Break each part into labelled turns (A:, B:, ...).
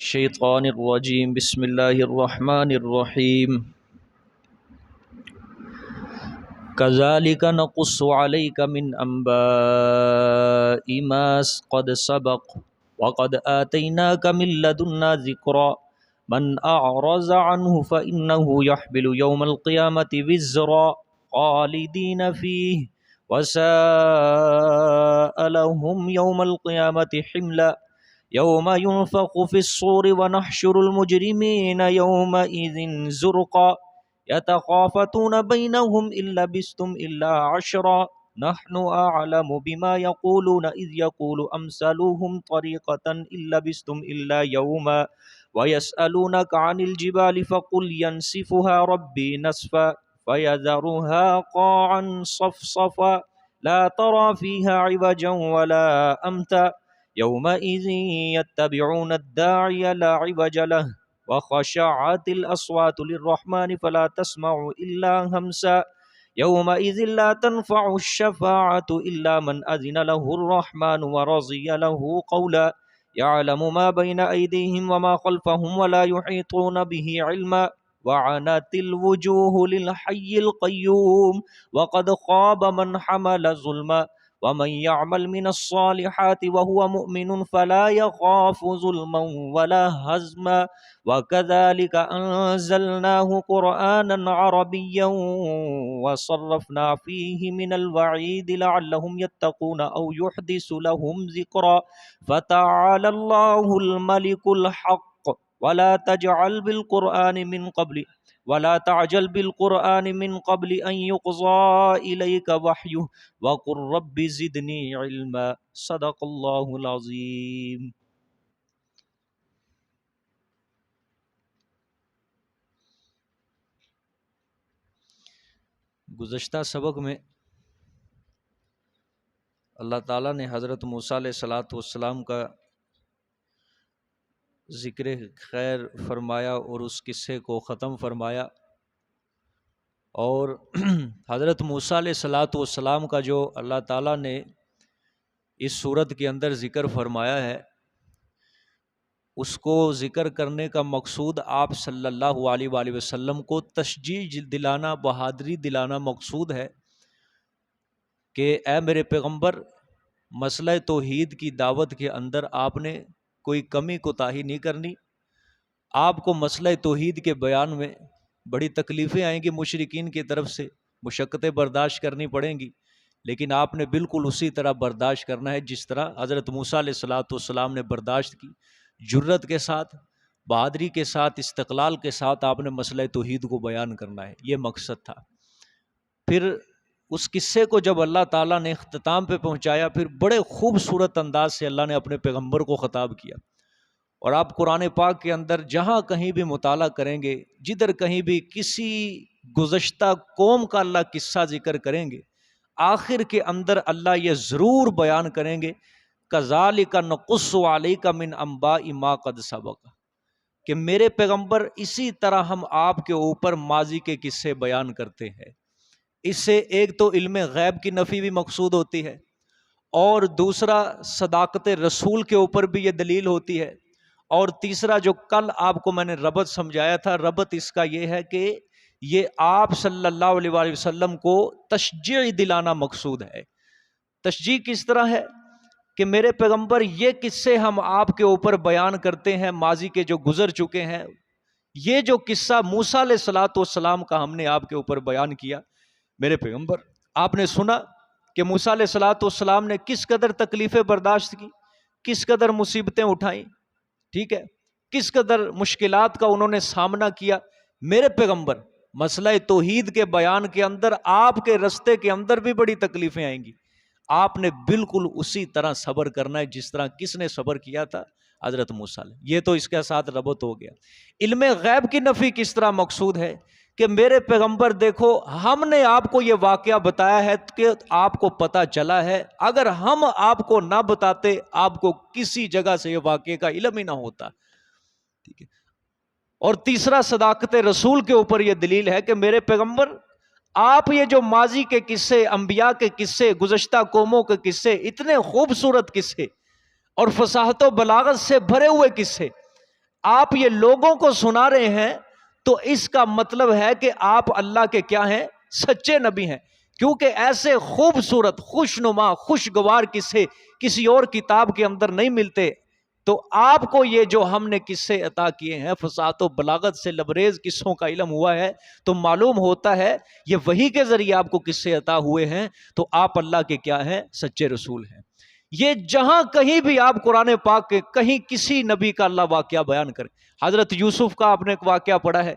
A: الشيطان الرجيم بسم الله الرحمن الرحيم كذلك نقص عليك من أنباء ما قد سبق وقد آتيناك من لدنا ذكرا من أعرض عنه فإنه يحمل يوم القيامة وزرا خالدين فيه وساء لهم يوم القيامة حملا يوم ينفخ في الصور ونحشر المجرمين يومئذ زرقا يتخافتون بينهم إن لبثتم إلا عشرا نحن أعلم بما يقولون إذ يقول أمثلهم طريقة إن لبثتم إلا يوما ويسألونك عن الجبال فقل ينسفها ربي نسفا فيذرها قاعا صفصفا لا ترى فيها عوجا ولا أمتا يومئذ يتبعون الداعي لا عوج له وخشعت الأصوات للرحمن فلا تسمع إلا همسا يومئذ لا تنفع الشفاعة إلا من أذن له الرحمن ورضي له قولا يعلم ما بين أيديهم وما خلفهم ولا يحيطون به علما وعنت الوجوه للحي القيوم وقد خاب من حمل ظلما ومن يعمل من الصالحات وهو مؤمن فلا يخاف ظلما ولا هزما وكذلك أنزلناه قرآنا عربيا وصرفنا فيه من الوعيد لعلهم يتقون أو يحدث لهم ذكرا فتعالى الله الملك الحق ولا تجعل بالقرآن من قبل ولا تعجل بالقرآن من قبل أن يقضى إليك وحيه وقل رب زدني علما صدق اللہ العظیم۔ گزشتہ سبق میں اللہ تعالیٰ نے حضرت موسیٰ علیہ السلام کا ذکر خیر فرمایا اور اس قصے کو ختم فرمایا، اور حضرت موسیٰ علیہ السلام کا جو اللہ تعالیٰ نے اس صورت کے اندر ذکر فرمایا ہے، اس کو ذکر کرنے کا مقصود آپ صلی اللہ علیہ وآلہ وسلم کو تشجیع دلانا، بہادری دلانا مقصود ہے کہ اے میرے پیغمبر، مسئلہ توحید کی دعوت کے اندر آپ نے کوئی کمی کوتاہی نہیں کرنی۔ آپ کو مسئلہ توحید کے بیان میں بڑی تکلیفیں آئیں گی، مشرکین کی طرف سے مشقتیں برداشت کرنی پڑیں گی، لیکن آپ نے بالکل اسی طرح برداشت کرنا ہے جس طرح حضرت موسیٰ علیہ السلام نے برداشت کی۔ جرت کے ساتھ، بہادری کے ساتھ، استقلال کے ساتھ آپ نے مسئلہ توحید کو بیان کرنا ہے، یہ مقصد تھا۔ پھر اس قصے کو جب اللہ تعالیٰ نے اختتام پہ پہنچایا، پھر بڑے خوبصورت انداز سے اللہ نے اپنے پیغمبر کو خطاب کیا، اور آپ قرآن پاک کے اندر جہاں کہیں بھی مطالعہ کریں گے، جدھر کہیں بھی کسی گزشتہ قوم کا اللہ قصہ ذکر کریں گے، آخر کے اندر اللہ یہ ضرور بیان کریں گے کذالک نقص علیک من انباء ما قد سبق، کہ میرے پیغمبر اسی طرح ہم آپ کے اوپر ماضی کے قصے بیان کرتے ہیں۔ اس سے ایک تو علم غیب کی نفی بھی مقصود ہوتی ہے، اور دوسرا صداقت رسول کے اوپر بھی یہ دلیل ہوتی ہے، اور تیسرا جو کل آپ کو میں نے ربط سمجھایا تھا، ربط اس کا یہ ہے کہ یہ آپ صلی اللہ علیہ وآلہ وسلم کو تشجیع دلانا مقصود ہے۔ تشجیع کس طرح ہے کہ میرے پیغمبر یہ قصے ہم آپ کے اوپر بیان کرتے ہیں، ماضی کے جو گزر چکے ہیں، یہ جو قصہ موسیٰ علیہ السلام کا ہم نے آپ کے اوپر بیان کیا، میرے پیغمبر آپ نے سنا کہ موسیٰ علیہ السلام نے کس قدر تکلیفیں برداشت کی، کس قدر مصیبتیں اٹھائیں، ٹھیک ہے، کس قدر مشکلات کا انہوں نے سامنا کیا۔ میرے پیغمبر مسئلہ توحید کے بیان کے اندر آپ کے رستے کے اندر بھی بڑی تکلیفیں آئیں گی، آپ نے بالکل اسی طرح صبر کرنا ہے جس طرح کس نے صبر کیا تھا؟ حضرت موسیٰ علیہ۔ یہ تو اس کے ساتھ ربط ہو گیا۔ علم غیب کی نفی کس طرح مقصود ہے کہ میرے پیغمبر دیکھو، ہم نے آپ کو یہ واقعہ بتایا ہے کہ آپ کو پتہ چلا ہے، اگر ہم آپ کو نہ بتاتے آپ کو کسی جگہ سے یہ واقعے کا علم ہی نہ ہوتا، ٹھیک ہے۔ اور تیسرا صداقت رسول کے اوپر یہ دلیل ہے کہ میرے پیغمبر آپ یہ جو ماضی کے قصے، انبیاء کے قصے، گزشتہ قوموں کے قصے، اتنے خوبصورت قصے اور فصاحت و بلاغت سے بھرے ہوئے قصے، آپ یہ لوگوں کو سنا رہے ہیں تو اس کا مطلب ہے کہ آپ اللہ کے کیا ہیں؟ سچے نبی ہیں، کیونکہ ایسے خوبصورت خوشنما خوشگوار قصے کسی اور کتاب کے اندر نہیں ملتے۔ تو آپ کو یہ جو ہم نے قصے عطا کیے ہیں، فصاحت و بلاغت سے لبریز قصوں کا علم ہوا ہے، تو معلوم ہوتا ہے یہ وحی کے ذریعے آپ کو قصے عطا ہوئے ہیں، تو آپ اللہ کے کیا ہیں؟ سچے رسول ہیں۔ یہ جہاں کہیں بھی آپ قرآن پاک کے کہیں کسی نبی کا اللہ واقعہ بیان کریں، حضرت یوسف کا آپ نے ایک واقعہ پڑھا ہے،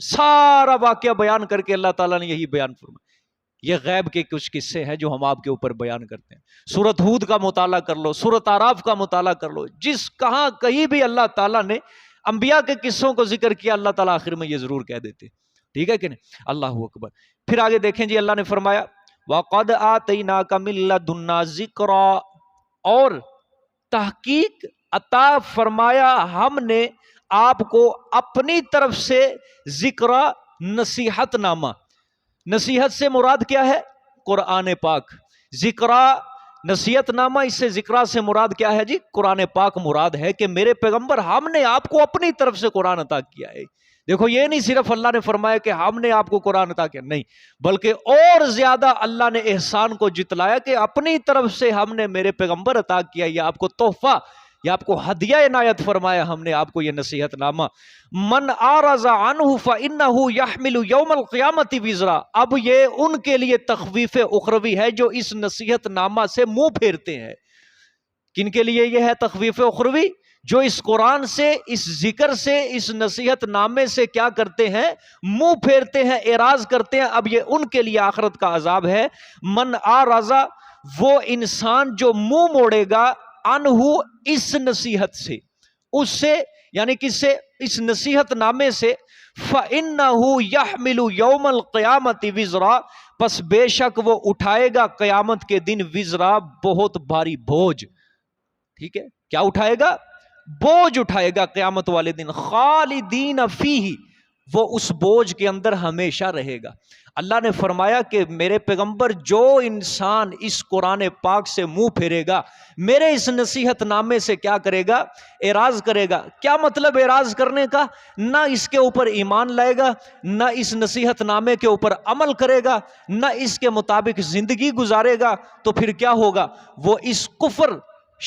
A: سارا واقعہ بیان کر کے اللہ تعالیٰ نے یہی بیان فرمایا۔ یہ غیب کے کچھ قصے ہیں جو ہم آپ کے اوپر بیان کرتے ہیں۔ سورۃ ہود کا مطالعہ کر لو، سورۃ اعراف کا مطالعہ کر لو، کہیں بھی اللہ تعالیٰ نے انبیاء کے قصوں کو ذکر کیا، اللہ تعالیٰ آخر میں یہ ضرور کہہ دیتے، ٹھیک ہے کہ نہیں؟ اللہ اکبر۔ پھر آگے دیکھیں جی، اللہ نے فرمایا وَقَدْ آتَيْنَاكَ مِن لَّدُنَّا ذِكْرًا، اور تحقیق عطا فرمایا ہم نے آپ کو اپنی طرف سے ذکرہ، نصیحت نامہ۔ نصیحت سے مراد کیا ہے؟ قرآن پاک۔ ذکرہ نصیحت نامہ، اس سے ذکرہ سے مراد کیا ہے جی؟ قرآن پاک مراد ہے کہ میرے پیغمبر ہم نے آپ کو اپنی طرف سے قرآن عطا کیا ہے۔ دیکھو یہ نہیں صرف اللہ نے فرمایا کہ ہم نے آپ کو قرآن عطا کیا، نہیں، بلکہ اور زیادہ اللہ نے احسان کو جتلایا کہ اپنی طرف سے ہم نے میرے پیغمبر عطا کیا، یہ آپ کو تحفہ، یہ آپ کو ہدیہ عنایت فرمایا ہم نے آپ کو یہ نصیحت نامہ۔ من اعرض عنہ فانہ یحمل یوم القیامت وزرا، اب یہ ان کے لیے تخویف اخروی ہے جو اس نصیحت نامہ سے منہ پھیرتے ہیں۔ کن کے لیے یہ ہے تخویف اخروی؟ جو اس قرآن سے، اس ذکر سے، اس نصیحت نامے سے کیا کرتے ہیں؟ منہ پھیرتے ہیں، اعراض کرتے ہیں، اب یہ ان کے لیے آخرت کا عذاب ہے۔ من اعرض، وہ انسان جو منہ موڑے گا، انہو، اس نصیحت سے، اس سے یعنی کس سے؟ اس نصیحت نامے سے، فَإِنَّهُ يَحْمِلُ يَوْمَ الْقِيَامَةِ وِزْرًا، پس بے شک وہ اٹھائے گا قیامت کے دن وزرا، بہت بھاری بوجھ۔ ٹھیک ہے، کیا اٹھائے گا؟ بوجھ اٹھائے گا قیامت والے دن، خالدین فیہ، وہ اس بوجھ کے اندر ہمیشہ رہے گا۔ اللہ نے فرمایا کہ میرے پیغمبر، جو انسان اس قرآن پاک سے منہ پھیرے گا، میرے اس نصیحت نامے سے کیا کرے گا؟ اعراض کرے گا۔ کیا مطلب اعراض کرنے کا؟ نہ اس کے اوپر ایمان لائے گا، نہ اس نصیحت نامے کے اوپر عمل کرے گا، نہ اس کے مطابق زندگی گزارے گا، تو پھر کیا ہوگا؟ وہ اس کفر،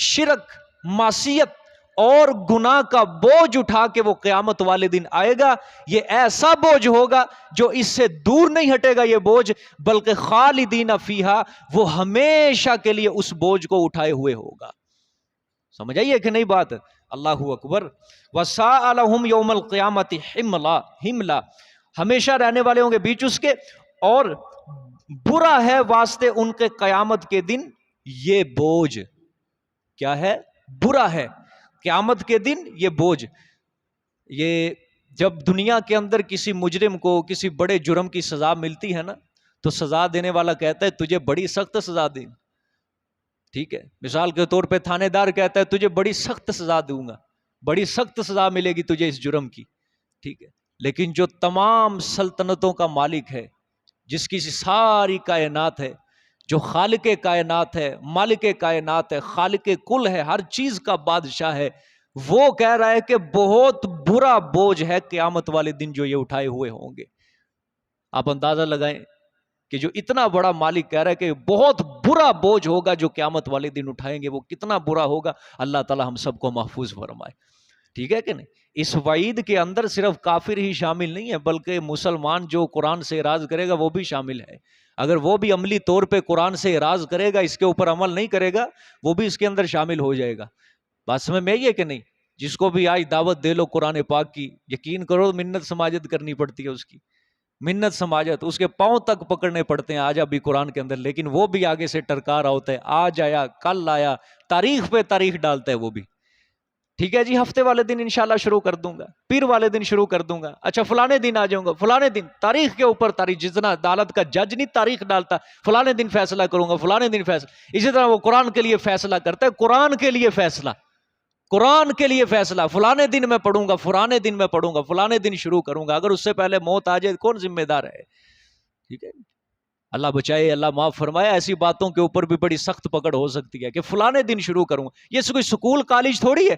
A: شرک، معصیت اور گناہ کا بوجھ اٹھا کے وہ قیامت والے دن آئے گا۔ یہ ایسا بوجھ ہوگا جو اس سے دور نہیں ہٹے گا یہ بوجھ، بلکہ خالدین فیہا، وہ ہمیشہ کے لیے اس بوجھ کو اٹھائے ہوئے ہوگا۔ سمجھ آئیے کہ نہیں بات؟ اللہ اکبر۔ وَسَاءَ لَهُمْ يَوْمَ الْقِيَامَةِ حِمْلًا، ہمیشہ رہنے والے ہوں گے بیچ اس کے، اور برا ہے واسطے ان کے قیامت کے دن یہ بوجھ۔ کیا ہے؟ برا ہے قیامت کے دن یہ بوجھ۔ یہ جب دنیا کے اندر کسی مجرم کو کسی بڑے جرم کی سزا ملتی ہے نا، تو سزا دینے والا کہتا ہے تجھے بڑی سخت سزا دیں، ٹھیک ہے، مثال کے طور پہ تھانے دار کہتا ہے تجھے بڑی سخت سزا دوں گا، بڑی سخت سزا ملے گی تجھے اس جرم کی، ٹھیک ہے۔ لیکن جو تمام سلطنتوں کا مالک ہے، جس کی ساری کائنات ہے، جو خالق کائنات ہے، مالک کائنات ہے، خالق کل ہے، ہر چیز کا بادشاہ ہے، وہ کہہ رہا ہے کہ بہت برا بوجھ ہے قیامت والے دن جو یہ اٹھائے ہوئے ہوں گے۔ آپ اندازہ لگائیں کہ جو اتنا بڑا مالک کہہ رہا ہے کہ بہت برا بوجھ ہوگا جو قیامت والے دن اٹھائیں گے، وہ کتنا برا ہوگا۔ اللہ تعالی ہم سب کو محفوظ فرمائے، ٹھیک ہے کہ نہیں؟ اس وعید کے اندر صرف کافر ہی شامل نہیں ہے، بلکہ مسلمان جو قرآن سے اعراض کرے گا وہ بھی شامل ہے۔ اگر وہ بھی عملی طور پہ قرآن سے اعراض کرے گا، اس کے اوپر عمل نہیں کرے گا، وہ بھی اس کے اندر شامل ہو جائے گا۔ بات سمجھ میں آئی ہے کہ نہیں؟ جس کو بھی آج دعوت دے لو قرآن پاک کی، یقین کرو منت سماجت کرنی پڑتی ہے، اس کی منت سماجت، اس کے پاؤں تک پکڑنے پڑتے ہیں آج ابھی قرآن کے اندر، لیکن وہ بھی آگے سے ٹرکا رہا ہوتا ہے، آج آیا کل آیا، تاریخ پہ تاریخ ڈالتا ہے وہ بھی۔ ٹھیک ہے جی، ہفتے والے دن انشاءاللہ شروع کر دوں گا، پیر والے دن شروع کر دوں گا، اچھا فلانے دن آ جاؤں گا، فلانے دن، تاریخ کے اوپر تاریخ، جتنا عدالت کا جج نہیں تاریخ ڈالتا، فلانے دن فیصلہ کروں گا، فلانے دن فیصلہ، اسی طرح وہ قرآن کے لیے فیصلہ کرتا ہے، قرآن کے لیے فیصلہ، قرآن کے لیے فیصلہ، فلانے دن میں پڑھوں گا، فلانے دن میں پڑھوں گا، فلانے دن شروع کروں گا، اگر اس سے پہلے موت آ جائے کون ذمہ دار ہے؟ ٹھیک ہے، اللہ بچائے، اللہ معاف فرمائے۔ ایسی باتوں کے اوپر بھی بڑی سخت پکڑ ہو سکتی ہے کہ فلانے دن شروع کروں گا، یہ کوئی سکول کالج تھوڑی ہے،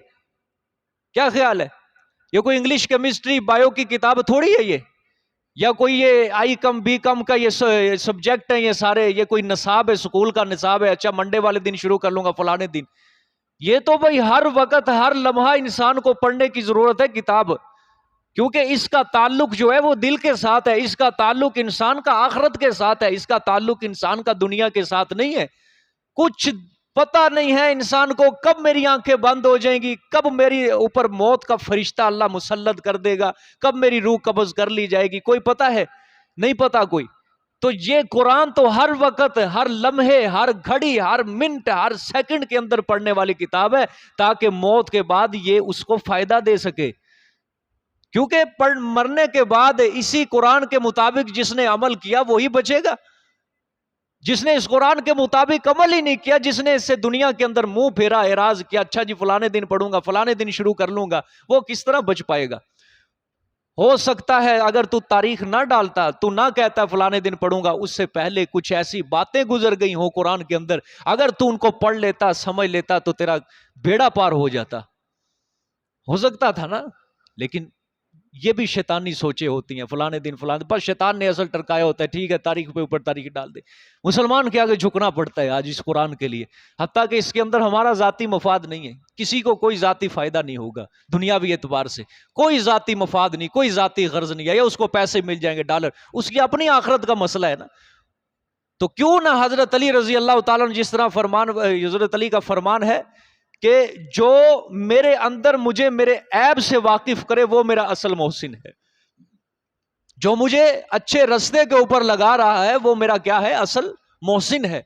A: کیا خیال ہے؟ یہ کوئی انگلش کیمسٹری بایو کی کتاب تھوڑی ہے یہ، یا کوئی یہ آئی کم بی کم کا یہ سبجیکٹ ہے، یہ سارے یہ کوئی نصاب ہے، سکول کا نصاب ہے، اچھا منڈے والے دن شروع کر لوں گا فلانے دن. یہ تو بھائی ہر وقت ہر لمحہ انسان کو پڑھنے کی ضرورت ہے کتاب، کیونکہ اس کا تعلق جو ہے وہ دل کے ساتھ ہے، اس کا تعلق انسان کا آخرت کے ساتھ ہے، اس کا تعلق انسان کا دنیا کے ساتھ نہیں ہے. کچھ پتہ نہیں ہے انسان کو کب میری آنکھیں بند ہو جائیں گی، کب میری اوپر موت کا فرشتہ اللہ مسلط کر دے گا، کب میری روح قبض کر لی جائے گی، کوئی پتہ ہے؟ نہیں پتہ کوئی. تو یہ قرآن تو ہر وقت، ہر لمحے، ہر گھڑی، ہر منٹ، ہر سیکنڈ کے اندر پڑھنے والی کتاب ہے، تاکہ موت کے بعد یہ اس کو فائدہ دے سکے. کیونکہ مرنے کے بعد اسی قرآن کے مطابق جس نے عمل کیا وہی بچے گا. جس نے اس قرآن کے مطابق عمل ہی نہیں کیا، جس نے اس سے دنیا کے اندر منہ پھیرا، اعراض کیا، اچھا جی فلانے دن پڑھوں گا، فلانے دن شروع کر لوں گا، وہ کس طرح بچ پائے گا؟ ہو سکتا ہے اگر تو تاریخ نہ ڈالتا، تو نہ کہتا فلانے دن پڑھوں گا، اس سے پہلے کچھ ایسی باتیں گزر گئی ہوں قرآن کے اندر، اگر تو ان کو پڑھ لیتا، سمجھ لیتا، تو تیرا بیڑا پار ہو جاتا. ہو سکتا تھا نا. لیکن یہ بھی شیطانی سوچیں ہوتی ہیں، فلانے دن فلانے، بس شیطان نے اصل ٹرکایا ہوتا ہے، ٹھیک ہے تاریخ پہ اوپر تاریخ ڈال دے. مسلمان کے آگے جھکنا پڑتا ہے آج اس قرآن کے لیے، حتیٰ کہ اس کے اندر ہمارا ذاتی مفاد نہیں ہے، کسی کو کوئی ذاتی فائدہ نہیں ہوگا دنیاوی اعتبار سے، کوئی ذاتی مفاد نہیں، کوئی ذاتی غرض نہیں ہے، یا اس کو پیسے مل جائیں گے ڈالر، اس کی اپنی آخرت کا مسئلہ ہے نا. تو کیوں نہ حضرت علی رضی اللہ تعالیٰ جس طرح حضرت علی کا فرمان ہے کہ جو میرے اندر مجھے میرے عیب سے واقف کرے وہ میرا اصل محسن ہے، جو مجھے اچھے رستے کے اوپر لگا رہا ہے وہ میرا کیا ہے؟ اصل محسن ہے.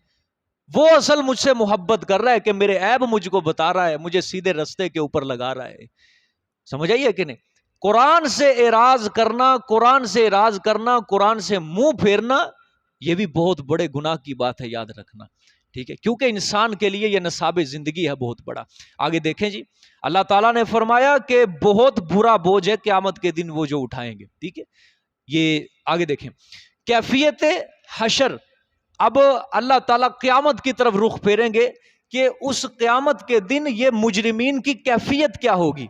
A: وہ اصل مجھ سے محبت کر رہا ہے کہ میرے عیب مجھ کو بتا رہا ہے، مجھے سیدھے رستے کے اوپر لگا رہا ہے. سمجھ آئیے کہ نہیں؟ قرآن سے اعراض کرنا، قرآن سے اعراض کرنا، قرآن سے منہ پھیرنا، یہ بھی بہت بڑے گناہ کی بات ہے، یاد رکھنا. ٹھیک ہے، کیونکہ انسان کے لیے یہ نصاب زندگی ہے بہت بڑا. آگے دیکھیں جی، اللہ تعالیٰ نے فرمایا کہ بہت برا بوجھ ہے قیامت کے دن وہ جو اٹھائیں گے. ٹھیک ہے، یہ آگے دیکھیں کیفیت حشر. اب اللہ تعالیٰ قیامت کی طرف رخ پھیریں گے کہ اس قیامت کے دن یہ مجرمین کی کیفیت کیا ہوگی.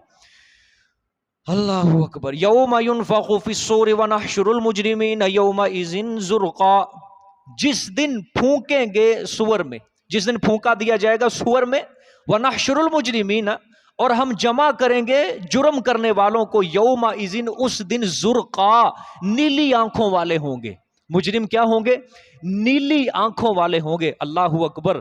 A: اللہ اکبر. یوم ینفخ فی الصور ونحشر المجرمین یومئذ زرقا. جس دن پھونکیں گے سور میں، جس دن پھونکا دیا جائے گا سور میں، وَنَحْشُرُ الْمُجْرِمِينَ، اور ہم جمع کریں گے جرم کرنے والوں کو، یومئذ اس دن، زرقا، نیلی آنکھوں والے ہوں گے. مجرم کیا ہوں گے؟ نیلی آنکھوں والے ہوں گے. اللہ اکبر.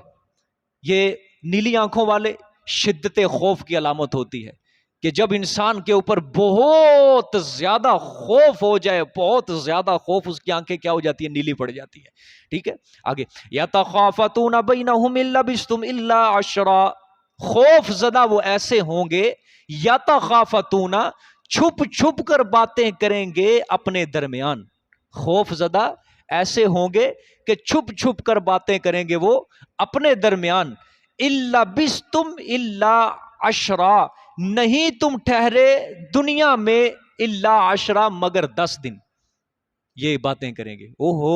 A: یہ نیلی آنکھوں والے شدت خوف کی علامت ہوتی ہے کہ جب انسان کے اوپر بہت زیادہ خوف ہو جائے، بہت زیادہ خوف، اس کی آنکھیں کیا ہو جاتی ہیں؟ نیلی پڑ جاتی ہے. ٹھیک ہے، آگے یَتَخَافَتُونَ بَيْنَهُمْ إِن لَبِثْتُمْ إِلَّا عَشْرًا. خوف زدہ وہ ایسے ہوں گے، یَتَخَافَتُونَ، چھپ چھپ کر باتیں کریں گے اپنے درمیان. خوف زدہ ایسے ہوں گے کہ چھپ چھپ کر باتیں کریں گے وہ اپنے درمیان. إِن لَبِثْتُمْ إِلَّا عَشْرًا، نہیں تم ٹھہرے دنیا میں، الا عشرہ، مگر 10 دن. یہ باتیں کریں گے. اوہو،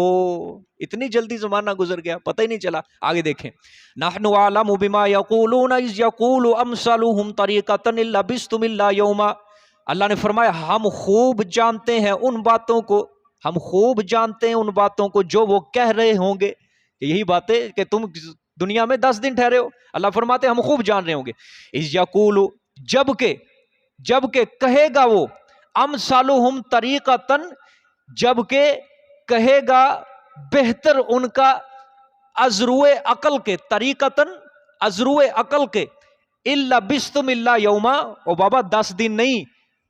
A: اتنی جلدی زمانہ گزر گیا، پتہ ہی نہیں چلا. آگے دیکھیں، نحن اعلم بما یقولون اذ یقول امثلهم طریقۃ ان لبثتم الا یوما. اللہ نے فرمایا ہم خوب جانتے ہیں ان باتوں کو، ہم خوب جانتے ہیں ان باتوں کو جو وہ کہہ رہے ہوں گے، کہ یہی باتیں کہ تم دنیا میں 10 دن ٹھہرے ہو. اللہ فرماتے ہیں ہم خوب جان رہے ہوں گے. اذ یقول، جبکہ کہے گا وہ، امثالہم طریقتاً، جبکہ کہے گا بہتر ان کا، ازروئے عقل کے، طریقتاً ازروئے عقل کے، الا بستم الا یوما، او بابا 10 دن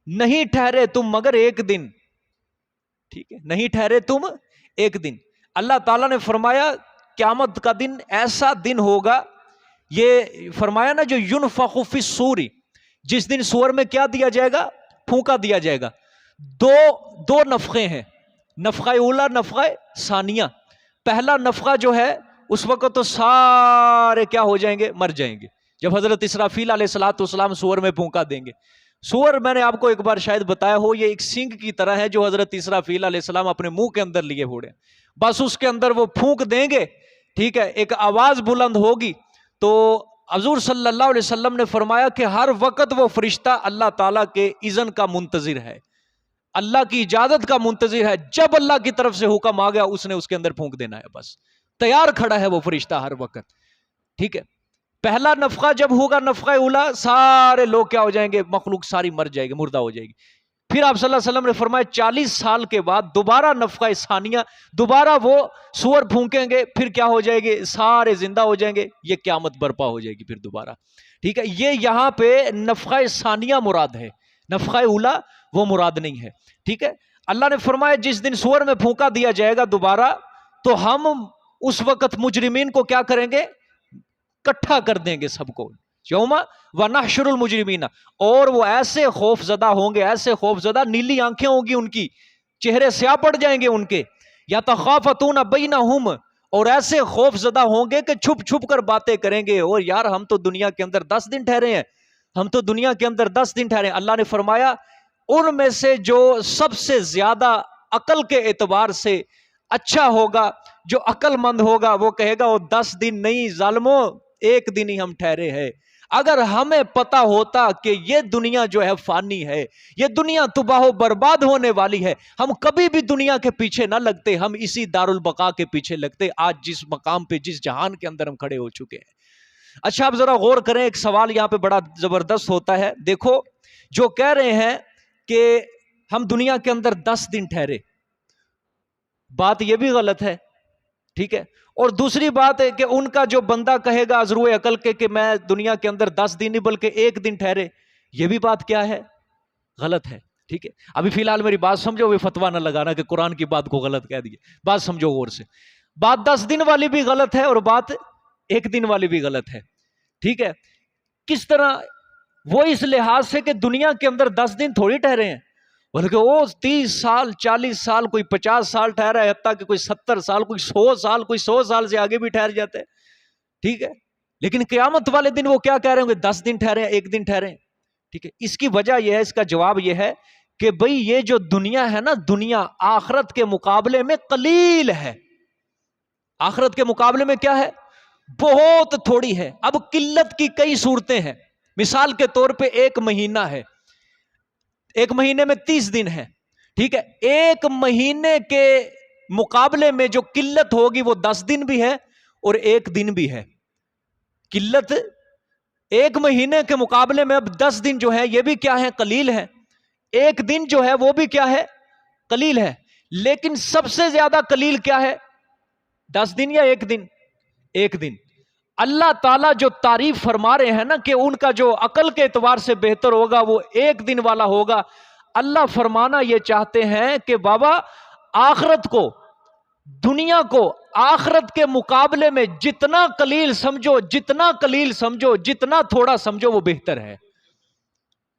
A: نہیں ٹھہرے تم مگر 1 دن. ٹھیک ہے، نہیں ٹھہرے تم 1 دن. اللہ تعالیٰ نے فرمایا قیامت کا دن ایسا دن ہوگا، یہ فرمایا نا جو ینفخ فی الصور، جس دن سور میں کیا دیا جائے گا؟ پھونکا دیا جائے گا. دو نفخے ہیں، نفخہ اولا، نفخہ ثانیہ. پہلا نفخہ جو ہے اس وقت تو سارے کیا ہو جائیں گے؟ مر جائیں گے. جب حضرت اسرافیل علیہ السلام سور میں پھونکا دیں گے. سور میں نے آپ کو ایک بار شاید بتایا ہو، یہ ایک سینگ کی طرح ہے جو حضرت اسرافیل علیہ السلام اپنے منہ کے اندر لیے ہوئے ہیں. بس اس کے اندر وہ پھونک دیں گے، ٹھیک ہے، ایک آواز بلند ہوگی تو حضور صلی اللہ علیہ وسلم نے فرمایا کہ ہر وقت وہ فرشتہ اللہ تعالیٰ کے اذن کا منتظر ہے، اللہ کی اجازت کا منتظر ہے. جب اللہ کی طرف سے حکم آ گیا اس نے اس کے اندر پھونک دینا ہے، بس تیار کھڑا ہے وہ فرشتہ ہر وقت. ٹھیک ہے، پہلا نفخہ جب ہوگا، نفخہ اولا، سارے لوگ کیا ہو جائیں گے؟ مخلوق ساری مر جائے گی، مردہ ہو جائے گی. پھر آپ صلی اللہ علیہ وسلم نے فرمایا 40 سال کے بعد دوبارہ نفخہ ثانیہ، دوبارہ وہ سور پھونکیں گے، پھر کیا ہو جائے گے؟ سارے زندہ ہو جائیں گے، یہ قیامت برپا ہو جائے گی پھر دوبارہ. ٹھیک ہے، یہ یہاں پہ نفخہ ثانیہ مراد ہے، نفخہ اولا وہ مراد نہیں ہے. ٹھیک ہے، اللہ نے فرمایا جس دن سور میں پھونکا دیا جائے گا دوبارہ، تو ہم اس وقت مجرمین کو کیا کریں گے؟ کٹھا کر دیں گے سب کو. یوم ونحشر المجرمین، اور وہ ایسے خوف زدہ ہوں گے، ایسے خوف زدہ، نیلی آنکھیں ہوں گی ان کی، چہرے سیاہ پڑ جائیں گے ان کے. یتخافتون بینہم، اور ایسے خوف زدہ ہوں گے کہ چھپ چھپ کر باتیں کریں گے، اور یار ہم تو دنیا کے اندر 10 دن ٹھہرے ہیں، ہم تو دنیا کے اندر 10 دن ٹھہرے ہیں. اللہ نے فرمایا ان میں سے جو سب سے زیادہ عقل کے اعتبار سے اچھا ہوگا، جو عقل مند ہوگا، وہ کہے گا وہ 10 دن نہیں ظالموں، 1 دن ہی ہم ٹھہرے ہیں. اگر ہمیں پتا ہوتا کہ یہ دنیا جو ہے فانی ہے، یہ دنیا تباہ و برباد ہونے والی ہے، ہم کبھی بھی دنیا کے پیچھے نہ لگتے، ہم اسی دارالبقاء کے پیچھے لگتے، آج جس مقام پہ، جس جہان کے اندر ہم کھڑے ہو چکے ہیں. اچھا آپ ذرا غور کریں، ایک سوال یہاں پہ بڑا زبردست ہوتا ہے. دیکھو، جو کہہ رہے ہیں کہ ہم دنیا کے اندر 10 دن ٹھہرے، بات یہ بھی غلط ہے. ٹھیک ہے، اور دوسری بات ہے کہ ان کا جو بندہ کہے گا ازروئے عقل کے کہ میں دنیا کے اندر 10 دن نہیں بلکہ 1 دن ٹھہرے، یہ بھی بات کیا ہے؟ غلط ہے. ٹھیک ہے، ابھی فی الحال میری بات سمجھو، وہ فتویٰ نہ لگانا کہ قرآن کی بات کو غلط کہہ دیے. بات سمجھو غور سے، بات 10 دن والی بھی غلط ہے اور بات 1 دن والی بھی غلط ہے. ٹھیک ہے، کس طرح؟ وہ اس لحاظ سے کہ دنیا کے اندر 10 دن تھوڑی ٹھہرے ہیں، بلکہ وہ 30 سال 40 سال، کوئی 50 سال ٹھہرا ہے، حتیٰ کہ کوئی 70 سال، کوئی 100 سال، کوئی 100 سال سے آگے بھی ٹھہر جاتے ہیں. ٹھیک ہے، لیکن قیامت والے دن وہ کیا کہہ رہے ہوں گے؟ 10 دن ٹھہرے ہیں، 1 دن ٹھہرے ہیں. ٹھیک ہے، اس کی وجہ یہ ہے، اس کا جواب یہ ہے کہ بھئی یہ جو دنیا ہے نا، دنیا آخرت کے مقابلے میں قلیل ہے. آخرت کے مقابلے میں کیا ہے؟ بہت تھوڑی ہے. اب قلت کی کئی صورتیں ہیں. مثال کے طور پہ 1 مہینہ ہے، 1 مہینے میں 30 دن ہے. ٹھیک ہے، 1 مہینے کے مقابلے میں جو قلت ہوگی وہ 10 دن بھی ہے اور 1 دن بھی ہے. قلت 1 مہینے کے مقابلے میں اب 10 دن جو ہے یہ بھی کیا ہے؟ قلیل ہے. 1 دن جو ہے وہ بھی کیا ہے؟ قلیل ہے. لیکن سب سے زیادہ قلیل کیا ہے؟ 10 دن یا 1 دن؟ 1 دن. اللہ تعالیٰ جو تعریف فرما رہے ہیں نا کہ ان کا جو عقل کے اعتبار سے بہتر ہوگا وہ 1 دن والا ہوگا، اللہ فرمانا یہ چاہتے ہیں کہ بابا آخرت کو، دنیا کو آخرت کے مقابلے میں جتنا قلیل سمجھو، جتنا قلیل سمجھو، جتنا تھوڑا سمجھو، وہ بہتر ہے.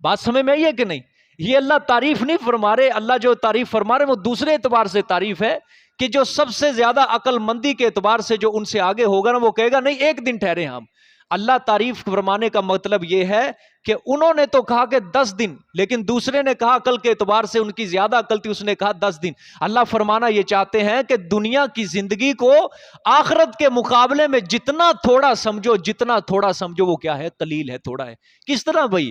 A: بات سمجھ میں آئی ہے کہ نہیں؟ یہ اللہ تعریف نہیں فرما رہے. اللہ جو تعریف فرما رہے وہ دوسرے اعتبار سے تعریف ہے کہ جو سب سے زیادہ عقل مندی کے اعتبار سے جو ان سے آگے ہوگا نا، وہ کہے گا نہیں 1 دن ٹھہرے ہم. اللہ تعریف فرمانے کا مطلب یہ ہے کہ انہوں نے تو کہا کہ 10 دن، لیکن دوسرے نے کہا عقل کے اعتبار سے ان کی زیادہ عقل تھی، اس نے کہا 10 دن. اللہ فرمانا یہ چاہتے ہیں کہ دنیا کی زندگی کو آخرت کے مقابلے میں جتنا تھوڑا سمجھو، جتنا تھوڑا سمجھو، وہ کیا ہے؟ قلیل ہے، تھوڑا ہے. کس طرح بھائی؟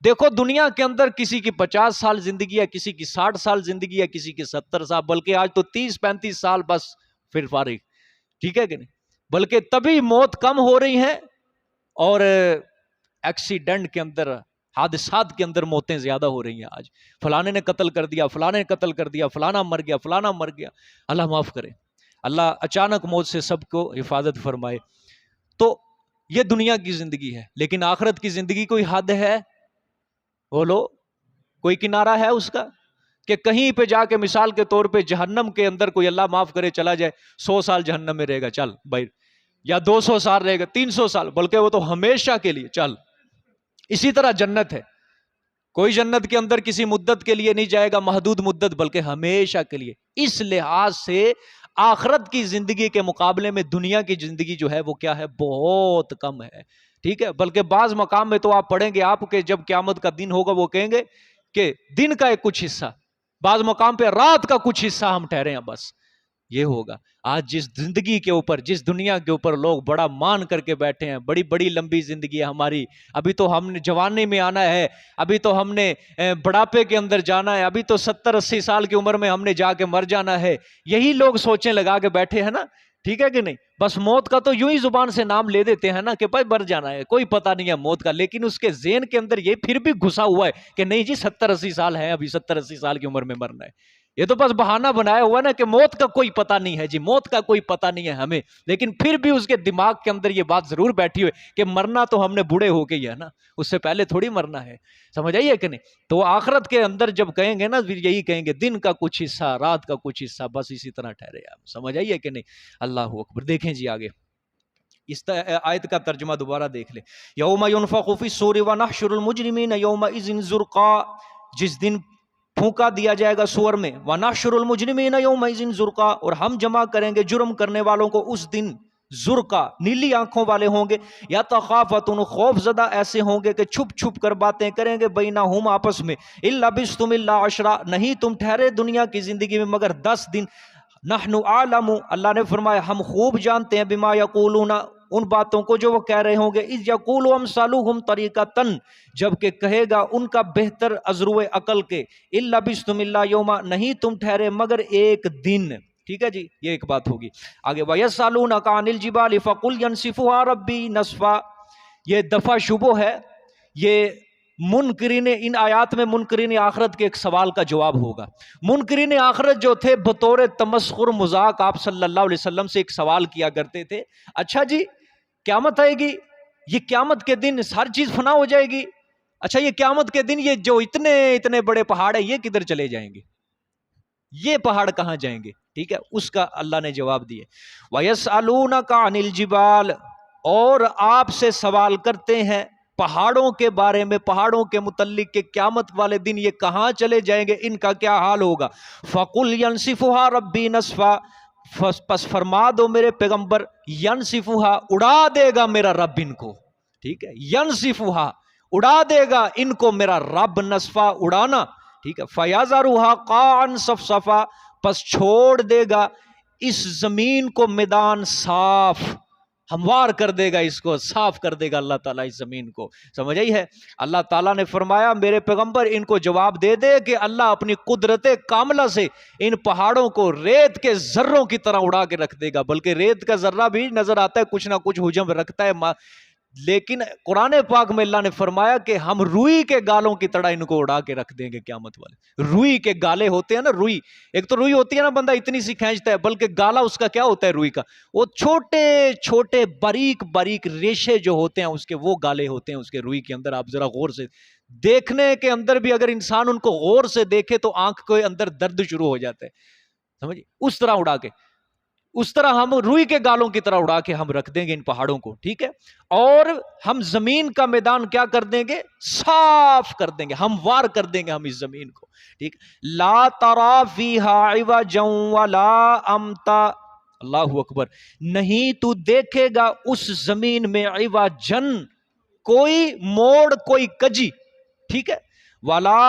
A: دیکھو دنیا کے اندر کسی کی 50 سال زندگی ہے، کسی کی 60 سال زندگی ہے، کسی کی 70 سال، بلکہ آج تو 30-35 سال بس پھر فارغ. ٹھیک ہے کہ نہیں؟ بلکہ تبھی موت کم ہو رہی ہیں اور ایکسیڈنٹ کے اندر، حادثات کے اندر موتیں زیادہ ہو رہی ہیں. آج فلانے نے قتل کر دیا، فلانے نے قتل کر دیا، فلانا مر گیا، فلانا مر گیا. اللہ معاف کرے، اللہ اچانک موت سے سب کو حفاظت فرمائے. تو یہ دنیا کی زندگی ہے، لیکن آخرت کی زندگی کوئی حد ہے؟ بولو، کوئی کنارہ ہے اس کا؟ کہ کہیں پہ جا کے مثال کے طور پہ جہنم کے اندر کوئی اللہ معاف کرے چلا جائے، 100 سال جہنم میں رہے گا، چل بھائی، یا 200 سال رہے گا، 300 سال، بلکہ وہ تو ہمیشہ کے لیے، چل. اسی طرح جنت ہے، کوئی جنت کے اندر کسی مدت کے لیے نہیں جائے گا، محدود مدت، بلکہ ہمیشہ کے لیے. اس لحاظ سے آخرت کی زندگی کے مقابلے میں دنیا کی زندگی جو ہے وہ کیا ہے؟ بہت کم ہے. ٹھیک ہے، بلکہ بعض مقام میں تو آپ پڑھیں گے آپ کہ جب قیامت کا دن ہوگا وہ کہیں گے کہ دن کا ایک کچھ حصہ، بعض مقام پہ رات کا کچھ حصہ ہم ٹھہرے ہیں بس. یہ ہوگا۔ آج جس زندگی کے اوپر، جس دنیا کے اوپر لوگ بڑا مان کر کے بیٹھے ہیں، بڑی بڑی لمبی زندگی ہے ہماری، ابھی تو ہم نے جوانی میں آنا ہے، ابھی تو ہم نے بڑھاپے کے اندر جانا ہے، ابھی تو 70-80 سال کی عمر میں ہم نے جا کے مر جانا ہے، یہی لوگ سوچیں لگا کے بیٹھے ہیں نا، ٹھیک ہے کہ نہیں؟ بس موت کا تو یوں ہی زبان سے نام لے دیتے ہیں نا کہ بھائی مر جانا ہے، کوئی پتہ نہیں ہے موت کا، لیکن اس کے ذہن کے اندر یہ پھر بھی گھسا ہوا ہے کہ نہیں جی 70-80 سال ہے، ابھی 70-80 سال کی عمر میں مرنا ہے۔ یہ تو بس بہانہ بنایا ہوا نا کہ موت کا کوئی پتہ نہیں ہے جی، موت کا کوئی پتہ نہیں ہے ہمیں، لیکن پھر بھی اس کے دماغ کے اندر یہ بات ضرور بیٹھی ہوئی کہ مرنا تو ہم نے بوڑھے ہو کے ہی ہے نا، اس سے پہلے تھوڑی مرنا ہے، سمجھ آئیے کہ نہیں؟ تو آخرت کے اندر جب کہیں گے نا، پھر یہی کہیں گے دن کا کچھ حصہ، رات کا کچھ حصہ، بس اسی طرح ٹھہرے آپ، سمجھ آئیے کہ نہیں؟ اللہ اکبر۔ دیکھیں جی آگے اس آیت کا ترجمہ دوبارہ دیکھ لیں۔ یوم ینفخ فی الصور ونحشر المجرمین یومئذ زرقا، جس دن پھونکا دیا جائے گا سور میں، وَنَحْشُرُ الْمُجْرِمِينَ يَوْمَئِذٍ زُرْقًا، اور ہم جمع کریں گے جرم کرنے والوں کو اس دن زرقا، نیلی آنکھوں والے ہوں گے، یَتَخَافَتُونَ، خوف زدہ ایسے ہوں گے کہ چھپ چھپ کر باتیں کریں گے بینہم آپس میں، إِلَّا بِسْتُمْ إِلَّا عَشْرًا، نہیں تم ٹھہرے دنیا کی زندگی میں مگر 10 دن، نحن اعلم، اللہ نے فرمایا ہم خوب جانتے ہیں، بما یقولون، ان باتوں کو جو وہ کہہ رہے ہوں گے، اذ یقول امثالهم طریقۃ، جبکہ کہے گا ان کا بہتر ازرو عقل کے، الا بستم الا یوما، نہیں تم ٹھہرے مگر ایک دن، ٹھیک ہے جی، یہ ایک بات ہوگی۔ آگے وَيَسْأَلُونَكَ عَنِ الْجِبَالِ فَقُلْ يَنْسِفُهَا رَبِّي نَسْفًا، یہ دفع شبہ ہے، یہ منکرین، ان آیات میں منکرین آخرت کے ایک سوال کا جواب ہوگا۔ منکرین آخرت جو تھے بطور تمسخر مذاق آپ صلی اللہ علیہ وسلم سے ایک سوال کیا کرتے تھے، اچھا جی قیامت آئے گی، یہ قیامت کے دن ہر چیز فنا ہو جائے گی، اچھا یہ قیامت کے دن یہ جو اتنے بڑے پہاڑ ہیں یہ کدھر چلے جائیں گے، یہ پہاڑ کہاں جائیں گے؟ ٹھیک ہے، اس کا اللہ نے جواب دیے۔ وَيَسْأَلُونَكَ عَنِ الْجِبَالِ، اور آپ سے سوال کرتے ہیں پہاڑوں کے بارے میں، پہاڑوں کے متعلق کہ قیامت والے دن یہ کہاں چلے جائیں گے، ان کا کیا حال ہوگا۔ فَقُلْ يَنْسِفُهَا رَبِّي نَسْفًا، پس فرما دو میرے پیغمبر، يَنْسِفُهَا، اڑا دے گا میرا رب ان کو، ٹھیک ہے، يَنْسِفُهَا، اڑا دے گا ان کو میرا رب، نصفا اڑانا، ٹھیک ہے، فَيَذَرُهَا قَاعًا صَفْصَفًا، پس چھوڑ دے گا اس زمین کو میدان صاف، ہموار کر دے گا، اس کو صاف کر دے گا اللہ تعالیٰ اس زمین کو، سمجھ آئی ہے؟ اللہ تعالیٰ نے فرمایا میرے پیغمبر ان کو جواب دے دے کہ اللہ اپنی قدرت کاملہ سے ان پہاڑوں کو ریت کے ذروں کی طرح اڑا کے رکھ دے گا، بلکہ ریت کا ذرہ بھی نظر آتا ہے کچھ نہ کچھ حجم رکھتا ہے، لیکن قرآن پاک میں اللہ نے فرمایا کہ ہم روئی کے گالوں کی طرح ان کو اڑا کے رکھ دیں گے قیامت والے۔ روئی کے گالے ہوتے ہیں نا، روئی ایک تو روئی ہوتی ہے نا بندہ اتنی سی کھینچتا ہے، بلکہ گالا اس کا کیا ہوتا ہے روئی کا، وہ چھوٹے چھوٹے باریک باریک ریشے جو ہوتے ہیں اس کے، وہ گالے ہوتے ہیں اس کے روئی کے اندر، آپ ذرا غور سے دیکھنے کے اندر بھی اگر انسان ان کو غور سے دیکھے تو آنکھ کے اندر درد شروع ہو جاتا ہے، سمجھے، اس طرح اڑا کے، اس طرح ہم روئی کے گالوں کی طرح اڑا کے ہم رکھ دیں گے ان پہاڑوں کو، ٹھیک ہے، اور ہم زمین کا میدان کیا کر دیں گے، صاف کر دیں گے، ہموار کر دیں گے ہم اس زمین کو، ٹھیک، لا ترى فيها عوجا ولا امتا، اللہ اکبر، نہیں تو دیکھے گا اس زمین میں عوجن، کوئی موڑ کوئی کجی، ٹھیک ہے، ولا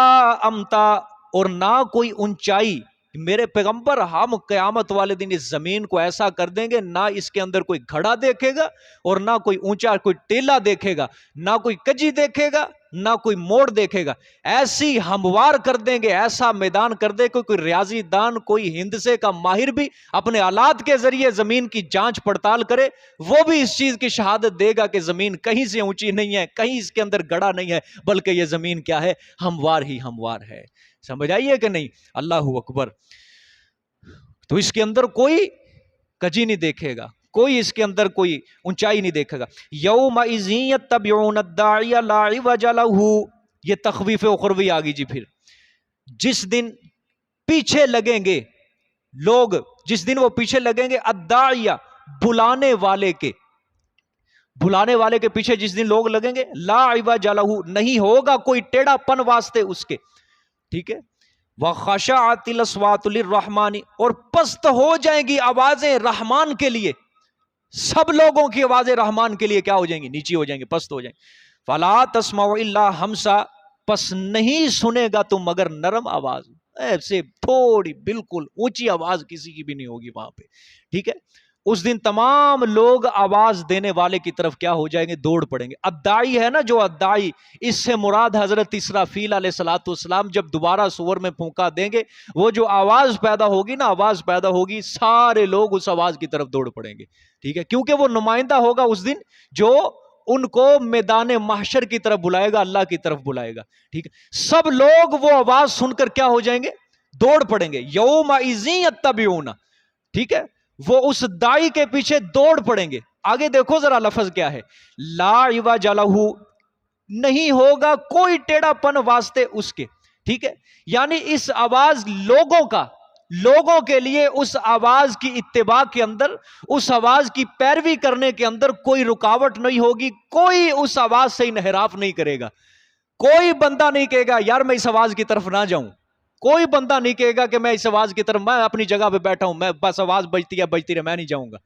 A: امتا، اور نہ کوئی اونچائی، میرے پیغمبر ہم قیامت والے دن اس زمین کو ایسا کر دیں گے نہ اس کے اندر کوئی گھڑا دیکھے گا اور نہ کوئی اونچا کوئی ٹیلا دیکھے گا، نہ کوئی کجی دیکھے گا، نہ کوئی موڑ دیکھے گا، ایسی ہموار کر دیں گے، ایسا میدان کر دے کہ کوئی ریاضی دان، کوئی ہندسے کا ماہر بھی اپنے آلات کے ذریعے زمین کی جانچ پڑتال کرے، وہ بھی اس چیز کی شہادت دے گا کہ زمین کہیں سے اونچی نہیں ہے، کہیں اس کے اندر گڑھا نہیں ہے، بلکہ یہ زمین کیا ہے، ہموار ہی ہموار ہے، سمجھ آئیے کہ نہیں؟ اللہ اکبر۔ تو اس کے اندر کوئی کجی نہیں دیکھے گا، کوئی اس کے اندر کوئی اونچائی نہیں دیکھے گا۔ یومئذ یتبعون الداعی لا عوج لہ، یہ تخویف اخروی آ گئی جی، پھر جس دن پیچھے لگیں گے لوگ، جس دن وہ پیچھے لگیں گے، الداعی، بلانے والے کے، بلانے والے کے پیچھے جس دن لوگ لگیں گے، لا عوج لہ، نہیں ہوگا کوئی ٹیڑھا پن واسطے اس کے، ٹھیک ہے، وَخَشَعَتِ الْأَصْوَاتُ لِلرَّحْمَنِ، اور پست ہو جائیں گی آوازیں رحمان کے لیے، سب لوگوں کی آوازیں رحمان کے لیے کیا ہو جائیں گی، نیچی ہو جائیں گی، پست ہو جائیں گی۔ فَلَا تَسْمَعُ إِلَّا ہَمْسًا، پس نہیں سنے گا تو مگر نرم آواز، ایسے تھوڑی بالکل اونچی آواز کسی کی بھی نہیں ہوگی وہاں پہ، ٹھیک ہے؟ اس دن تمام لوگ آواز دینے والے کی طرف کیا ہو جائیں گے؟ دوڑ پڑیں گے۔ ادائی ہے نا جو ادائی، اس سے مراد حضرت اسرافیل علیہ الصلوۃ والسلام جب دوبارہ صور میں پھونکا دیں گے، وہ جو آواز پیدا ہوگی نا، آواز پیدا ہوگی، سارے لوگ اس آواز کی طرف دوڑ پڑیں گے، ٹھیک ہے؟ کیونکہ وہ نمائندہ ہوگا اس دن جو ان کو میدان محشر کی طرف بلائے گا، اللہ کی طرف بلائے گا، ٹھیک ہے؟ سب لوگ وہ آواز سن کر کیا ہو جائیں گے؟ دوڑ پڑیں گے۔ یومئذ یتبعون، ٹھیک ہے؟ وہ اس دائی کے پیچھے دوڑ پڑیں گے۔ آگے دیکھو ذرا لفظ کیا ہے، لا عوج لہ، نہیں ہوگا کوئی ٹیڑھا پن واسطے اس کے، ٹھیک ہے؟ یعنی اس آواز لوگوں کے لیے اس آواز کی اتباع کے اندر، اس آواز کی پیروی کرنے کے اندر کوئی رکاوٹ نہیں ہوگی، کوئی اس آواز سے انحراف نہیں کرے گا، کوئی بندہ نہیں کہے گا یار میں اس آواز کی طرف نہ جاؤں، کوئی بندہ نہیں کہے گا کہ میں اس آواز کی طرف، میں اپنی جگہ پہ بیٹھا ہوں، میں بس آواز بجتی رہے میں نہیں جاؤں گا،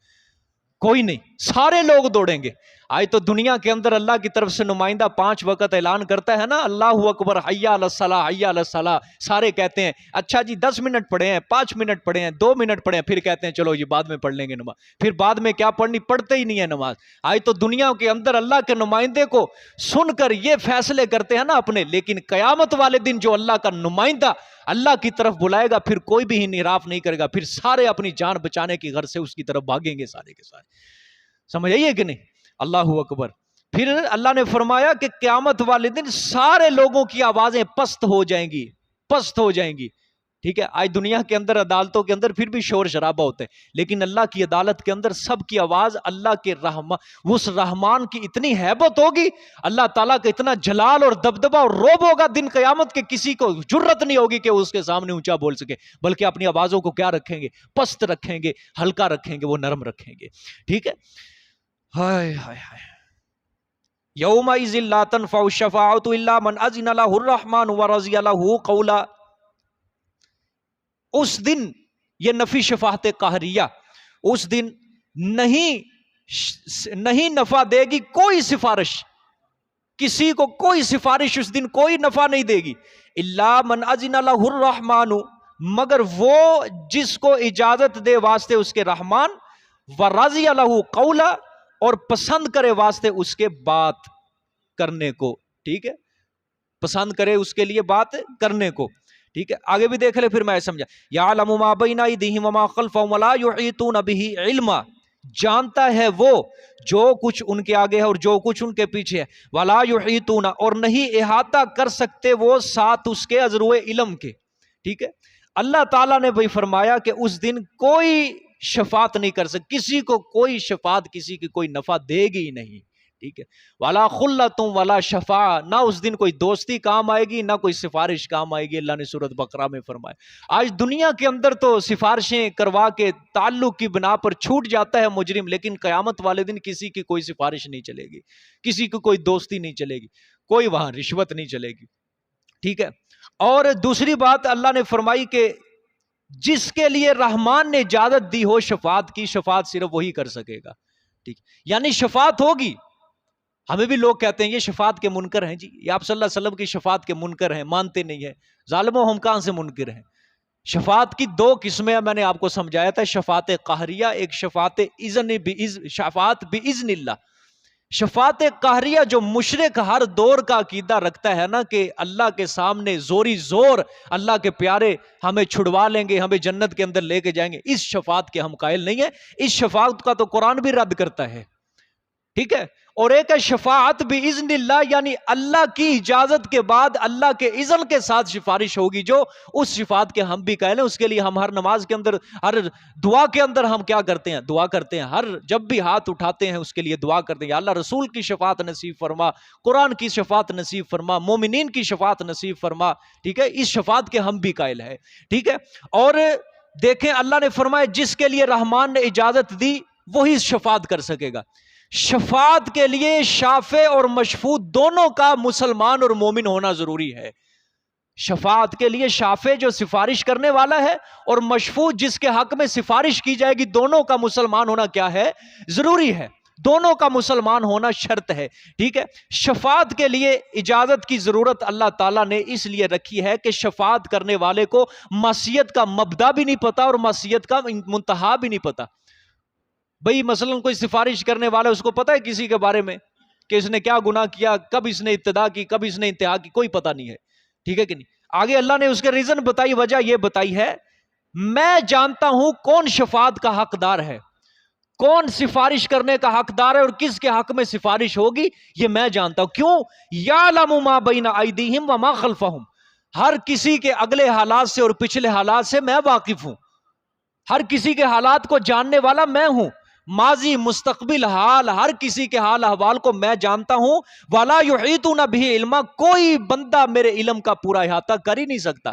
A: کوئی نہیں، سارے لوگ دوڑیں گے۔ آج تو دنیا کے اندر اللہ کی طرف سے نمائندہ 5 وقت اعلان کرتا ہے نا، اللہ اکبر، حی علی الصلاۃ، حی علی الصلاۃ، سارے کہتے ہیں اچھا جی 10 منٹ پڑھے ہیں، 5 منٹ پڑھے ہیں، 2 منٹ پڑھے ہیں، پھر کہتے ہیں چلو یہ بعد میں پڑھ لیں گے نماز، پھر بعد میں کیا پڑھنی، پڑھتے ہی نہیں ہے نماز۔ آج تو دنیا کے اندر اللہ کے نمائندے کو سن کر یہ فیصلے کرتے ہیں نا اپنے، لیکن قیامت والے دن جو اللہ کا نمائندہ اللہ کی طرف بلائے گا، پھر کوئی بھی انحراف نہیں کرے گا، پھر سارے اپنی جان بچانے کی غرض سے اس کی طرف بھاگیں گے سارے کے سارے، سمجھ آئیے کہ نہیں؟ اللہ اکبر۔ پھر اللہ نے فرمایا کہ قیامت والے دن سارے لوگوں کی آوازیں پست ہو جائیں گی، پست ہو جائیں گی، ٹھیک ہے؟ آج دنیا کے اندر عدالتوں کے اندر پھر بھی شور شرابہ ہوتے ہیں، لیکن اللہ کی عدالت کے اندر سب کی آواز اللہ کے اس رحمان کی اتنی ہیبت ہوگی، اللہ تعالیٰ کا اتنا جلال اور دبدبہ اور روب ہوگا دن قیامت کے، کسی کو جرت نہیں ہوگی کہ اس کے سامنے اونچا بول سکے، بلکہ اپنی آوازوں کو کیا رکھیں گے؟ پست رکھیں گے، ہلکا رکھیں گے، وہ نرم رکھیں گے، ٹھیک ہے؟ ہائے ہائے ہائے، یومئذ لا تنفع الشفاعۃ الا من اذن له الرحمن ورضی له قولا۔ اس دن، یہ نفی شفاعت قہریہ، اس دن نہیں نفع دے گی کوئی سفارش، کسی کو کوئی سفارش اس دن کوئی نفع نہیں دے گی، الا من اذن له الرحمن، مگر وہ جس کو اجازت دے واسطے اس کے رحمان، ورضی له قولا، اور پسند کرے واسطے اس کے بات کرنے کو، ٹھیک ہے؟ پسند کرے اس کے لیے بات کرنے کو، ٹھیک ہے؟ آگے بھی دیکھ لے، پھر میں سمجھا، یعلم ما بین ایدیہم وما خلفہم ولا یحیطون بہ علما، جانتا ہے وہ جو کچھ ان کے آگے ہے اور جو کچھ ان کے پیچھے ہے، ولا یحیطون، اور نہیں احاطہ کر سکتے وہ ساتھ اس کے عذروِ علم کے، ٹھیک ہے؟ اللہ تعالیٰ نے بھائی فرمایا کہ اس دن کوئی شفاعت نہیں کر سکتی، کسی کو کوئی شفاعت کسی کی کوئی نفع دے گی ہی نہیں، ٹھیک ہے؟ وَلَا خُلَّةٌ وَلَا شَفَاعَ، نہ اس دن کوئی دوستی کام آئے گی، نہ کوئی سفارش کام آئے گی، اللہ نے سورۃ بقرہ میں فرمایا۔ آج دنیا کے اندر تو سفارشیں کروا کے تعلق کی بنا پر چھوٹ جاتا ہے مجرم، لیکن قیامت والے دن کسی کی کوئی سفارش نہیں چلے گی، کسی کی کوئی دوستی نہیں چلے گی، کوئی وہاں رشوت نہیں چلے گی، ٹھیک ہے؟ اور دوسری بات اللہ نے فرمائی کہ جس کے لیے رحمان نے اجازت دی ہو شفاعت کی، شفاعت صرف وہی کر سکے گا، ٹھیک؟ یعنی شفاعت ہوگی۔ ہمیں بھی لوگ کہتے ہیں یہ شفاعت کے منکر ہیں، جی یہ آپ صلی اللہ علیہ وسلم کی شفاعت کے منکر ہیں، مانتے نہیں ہیں، ظالموں ہم کہاں سے منکر ہیں؟ شفاعت کی 2 قسمیں میں نے آپ کو سمجھایا تھا، شفاعت قہریہ، ایک شفاعت باذن اللہ۔ شفاعت قہریہ جو مشرک ہر دور کا عقیدہ رکھتا ہے نا کہ اللہ کے سامنے زوری زور اللہ کے پیارے ہمیں چھڑوا لیں گے، ہمیں جنت کے اندر لے کے جائیں گے، اس شفاعت کے ہم قائل نہیں ہیں، اس شفاعت کا تو قرآن بھی رد کرتا ہے، ٹھیک ہے؟ اور ایک ہے شفاعت باذن اللہ، یعنی اللہ کی اجازت کے بعد اللہ کے اذن کے ساتھ سفارش ہوگی، جو اس شفاعت کے ہم بھی قائل ہیں۔ اس کے لیے ہم ہر نماز کے اندر، ہر دعا کے اندر ہم کیا کرتے ہیں؟ دعا کرتے ہیں، ہر جب بھی ہاتھ اٹھاتے ہیں اس کے لیے دعا کرتے ہیں، یا اللہ رسول کی شفاعت نصیب فرما، قرآن کی شفاعت نصیب فرما، مومنین کی شفاعت نصیب فرما، ٹھیک ہے؟ اس شفاعت کے ہم بھی قائل ہیں، ٹھیک ہے؟ اور دیکھیں اللہ نے فرمایا جس کے لیے رحمان نے اجازت دی وہی شفاعت کر سکے گا۔ شفاعت کے لیے شافع اور مشفوع دونوں کا مسلمان اور مومن ہونا ضروری ہے۔ شفاعت کے لیے شافع جو سفارش کرنے والا ہے اور مشفوع جس کے حق میں سفارش کی جائے گی، دونوں کا مسلمان ہونا کیا ہے؟ ضروری ہے۔ دونوں کا مسلمان ہونا شرط ہے، ٹھیک ہے۔ شفاعت کے لیے اجازت کی ضرورت اللہ تعالیٰ نے اس لیے رکھی ہے کہ شفاعت کرنے والے کو معصیت کا مبدا بھی نہیں پتا اور معصیت کا منتہا بھی نہیں پتا۔ بھئی مثلا کوئی سفارش کرنے والا، اس کو پتا ہے کسی کے بارے میں کہ اس نے کیا گناہ کیا، کب اس نے ابتدا کی، کب اس نے انتہا کی، کوئی پتا نہیں ہے، ٹھیک ہے کہ نہیں۔ آگے اللہ نے اس کے ریزن بتائی، وجہ یہ بتائی ہے، میں جانتا ہوں کون شفاعت کا حقدار ہے، کون سفارش کرنے کا حقدار ہے اور کس کے حق میں سفارش ہوگی، یہ میں جانتا ہوں۔ کیوں؟ یعلم ما بین ایدیہم وما خلفہم، ہر کسی کے اگلے حالات سے اور پچھلے حالات سے میں واقف ہوں، ہر کسی کے حالات کو جاننے والا میں ہوں، ماضی مستقبل حال، ہر کسی کے حال احوال کو میں جانتا ہوں۔ ولا یحیطون بہ علما، کوئی بندہ میرے علم کا پورا احاطہ کر ہی نہیں سکتا،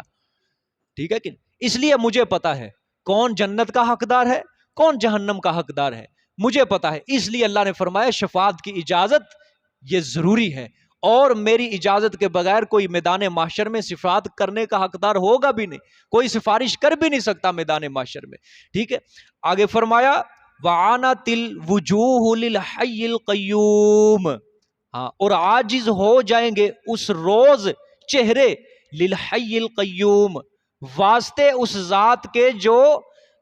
A: ٹھیک ہے کہ اس لیے مجھے پتا ہے کون جنت کا حقدار ہے، کون جہنم کا حقدار ہے، مجھے پتا ہے۔ اس لیے اللہ نے فرمایا شفاعت کی اجازت یہ ضروری ہے، اور میری اجازت کے بغیر کوئی میدان محشر میں شفاعت کرنے کا حقدار ہوگا بھی نہیں، کوئی سفارش کر بھی نہیں سکتا میدان محشر میں، ٹھیک ہے۔ آگے فرمایا وَعَانَتِ الْوُجُوهُ لِلْحَيِّ الْقَيُّومِ، ہاں، اور عاجز ہو جائیں گے اس روز چہرے، لِلْحَيِّ الْقَيُّومِ، واسطے اس ذات کے جو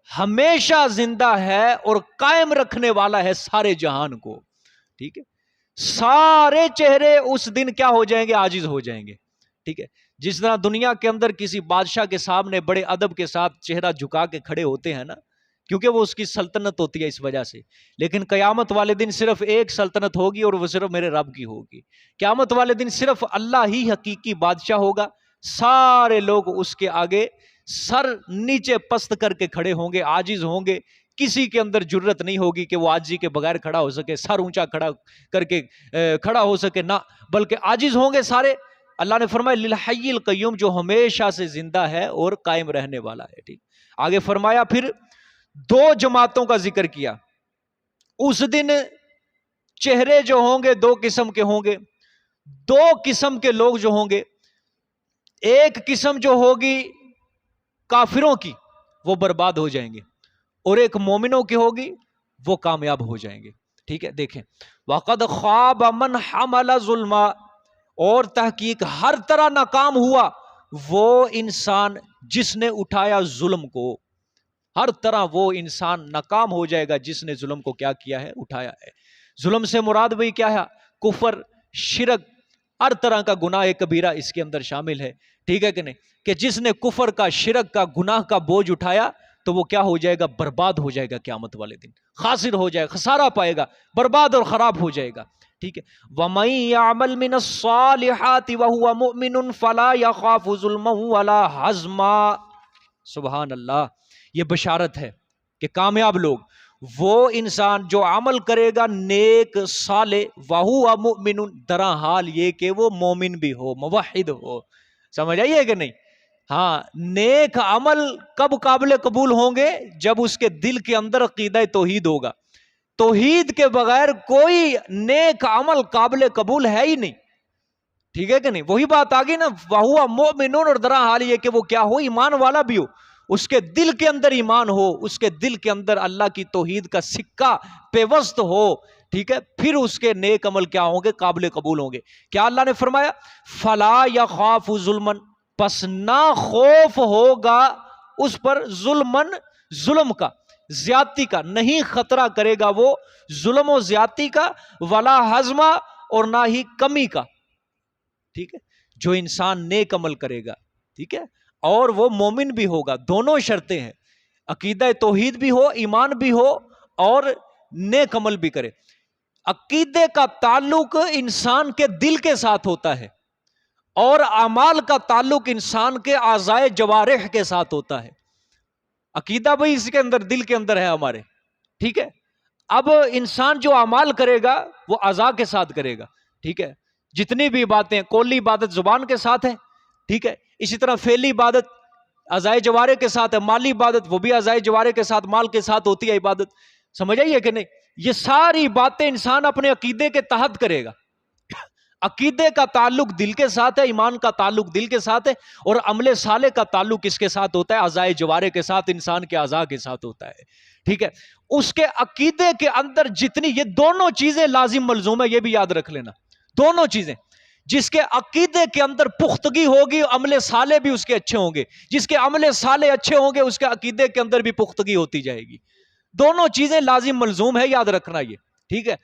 A: ہمیشہ زندہ ہے اور قائم رکھنے والا ہے سارے جہان کو، ٹھیک ہے۔ سارے چہرے اس دن کیا ہو جائیں گے؟ عاجز ہو جائیں گے، ٹھیک ہے۔ جس طرح دنیا کے اندر کسی بادشاہ کے سامنے بڑے ادب کے ساتھ چہرہ جھکا کے کھڑے ہوتے ہیں نا، کیونکہ وہ اس کی سلطنت ہوتی ہے اس وجہ سے، لیکن قیامت والے دن صرف ایک سلطنت ہوگی اور وہ صرف میرے رب کی ہوگی۔ قیامت والے دن صرف اللہ ہی حقیقی بادشاہ ہوگا، سارے لوگ اس کے آگے سر نیچے پست کر کے کھڑے ہوں گے، عاجز ہوں گے، کسی کے اندر جرت نہیں ہوگی کہ وہ عاجزی کے بغیر کھڑا ہو سکے، سر اونچا کھڑا کر کے کھڑا ہو سکے، نہ، بلکہ عاجز ہوں گے سارے۔ اللہ نے فرمایا للحی القیوم، جو ہمیشہ سے زندہ ہے اور قائم رہنے والا ہے، ٹھیک۔ آگے فرمایا پھر دو جماعتوں کا ذکر کیا، اس دن چہرے جو ہوں گے دو قسم کے ہوں گے، دو قسم کے لوگ جو ہوں گے، ایک قسم جو ہوگی کافروں کی، وہ برباد ہو جائیں گے، اور ایک مومنوں کی ہوگی، وہ کامیاب ہو جائیں گے، ٹھیک ہے۔ دیکھیں وَقَدْ خَابَ مَنْ حَمَلَ ظُلْمًا، اور تحقیق ہر طرح ناکام ہوا وہ انسان جس نے اٹھایا ظلم کو، ہر طرح وہ انسان ناکام ہو جائے گا جس نے ظلم کو کیا کیا ہے؟ اٹھایا ہے۔ ظلم سے مراد بھی کیا ہے؟ کفر، شرک، ہر طرح کا گناہ کبیرہ اس کے اندر شامل ہے، ٹھیک ہے کہ نہیں، کہ جس نے کفر کا، شرک کا، گناہ کا بوجھ اٹھایا تو وہ کیا ہو جائے گا؟ برباد ہو جائے گا قیامت والے دن، خاسر ہو جائے گا، خسارہ پائے گا، برباد اور خراب ہو جائے گا، ٹھیک ہے۔ وَمَن يَعْمَلْ مِنَ الصَّالِحَاتِ وَهُوَ مُؤْمِنٌ فَلَا يَخَافُ ظُلْمًا وَلَا حَظْمًا، سبحان اللہ، یہ بشارت ہے کہ کامیاب لوگ وہ انسان جو عمل کرے گا نیک صالح، وَهُوَ مُؤْمِنٌ، درا حال یہ کہ وہ مومن بھی ہو، موحد ہو، سمجھ آئیے کہ نہیں؟ ہاں، نیک عمل کب قابل قبول ہوں گے؟ جب اس کے دل کے اندر عقیدہ توحید ہوگا، توحید کے بغیر کوئی نیک عمل قابل قبول ہے ہی نہیں، ٹھیک ہے کہ نہیں؟ وہی بات آگئی نا، وَهُوَ مُؤْمِنٌ، اور درا حال یہ کہ وہ کیا ہو؟ ایمان والا بھی ہو، اس کے دل کے اندر ایمان ہو، اس کے دل کے اندر اللہ کی توحید کا سکہ پیوست ہو، ٹھیک ہے، پھر اس کے نیک عمل کیا ہوں گے؟ قابل قبول ہوں گے۔ کیا اللہ نے فرمایا فَلَا يَخَافُ ظُلْمًا، پس نہ خوف ہوگا اس پر، ظلمن، ظلم کا، زیادتی کا، نہیں خطرہ کرے گا وہ ظلم و زیادتی کا، ولا حزما، اور نہ ہی کمی کا، ٹھیک ہے۔ جو انسان نیک عمل کرے گا، ٹھیک ہے، اور وہ مومن بھی ہوگا، دونوں شرطیں ہیں، عقیدہ توحید بھی ہو، ایمان بھی ہو، اور نیک عمل بھی کرے۔ عقیدے کا تعلق انسان کے دل کے ساتھ ہوتا ہے، اور اعمال کا تعلق انسان کے اعضائے جوارح کے ساتھ ہوتا ہے۔ عقیدہ بھی اس کے اندر، دل کے اندر ہے ہمارے، ٹھیک ہے۔ اب انسان جو اعمال کرے گا وہ اعضاء کے ساتھ کرے گا، ٹھیک ہے، جتنی بھی باتیں، قولی عبادت زبان کے ساتھ ہے، ٹھیک ہے، اسی طرح فعلی عبادت اعضائے جوارح کے ساتھ ہے، مالی عبادت وہ بھی اعضائے جوارح کے ساتھ، مال کے ساتھ ہوتی ہے عبادت، سمجھ آئیے کہ نہیں؟ یہ ساری باتیں انسان اپنے عقیدے کے تحت کرے گا، عقیدے کا تعلق دل کے ساتھ ہے، ایمان کا تعلق دل کے ساتھ ہے، اور عمل صالح کا تعلق کس کے ساتھ ہوتا ہے؟ اعضائے جوارے کے ساتھ، انسان کے اعضاء کے ساتھ ہوتا ہے، ٹھیک ہے؟ اس کے عقیدے کے اندر جتنی، یہ دونوں چیزیں لازم ملزوم ہے، یہ بھی یاد رکھ لینا، دونوں چیزیں۔ جس کے عقیدے کے اندر پختگی ہوگی، عمل صالح بھی اس کے اچھے ہوں گے، جس کے عمل صالح اچھے ہوں گے اس کے عقیدے کے اندر بھی پختگی ہوتی جائے گی۔ دونوں چیزیں لازم ملزوم ہے، یاد رکھنا یہ، ٹھیک ہے؟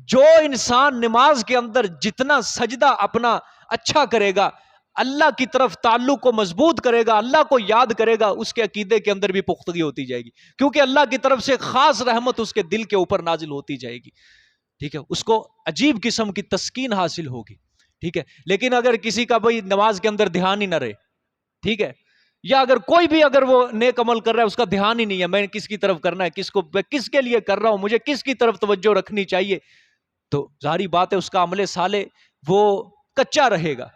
A: جو انسان نماز کے اندر جتنا سجدہ اپنا اچھا کرے گا، اللہ کی طرف تعلق کو مضبوط کرے گا، اللہ کو یاد کرے گا، اس کے عقیدے کے اندر بھی پختگی ہوتی جائے گی، کیونکہ اللہ کی طرف سے خاص رحمت اس کے دل کے اوپر نازل ہوتی جائے گی، ٹھیک ہے؟ اس کو عجیب قسم کی تسکین حاصل ہوگی، ٹھیک ہے؟ لیکن اگر کسی کا بھائی نماز کے اندر دھیان ہی نہ رہے، ٹھیک ہے، یا اگر کوئی بھی اگر وہ نیک عمل کر رہا ہے، اس کا دھیان ہی نہیں ہے میں کس کی طرف کرنا ہے، کس کے لیے کر رہا ہوں، مجھے کس کی طرف توجہ رکھنی چاہیے، تو ظاہری بات ہے اس کا عمل صالح وہ کچا رہے گا،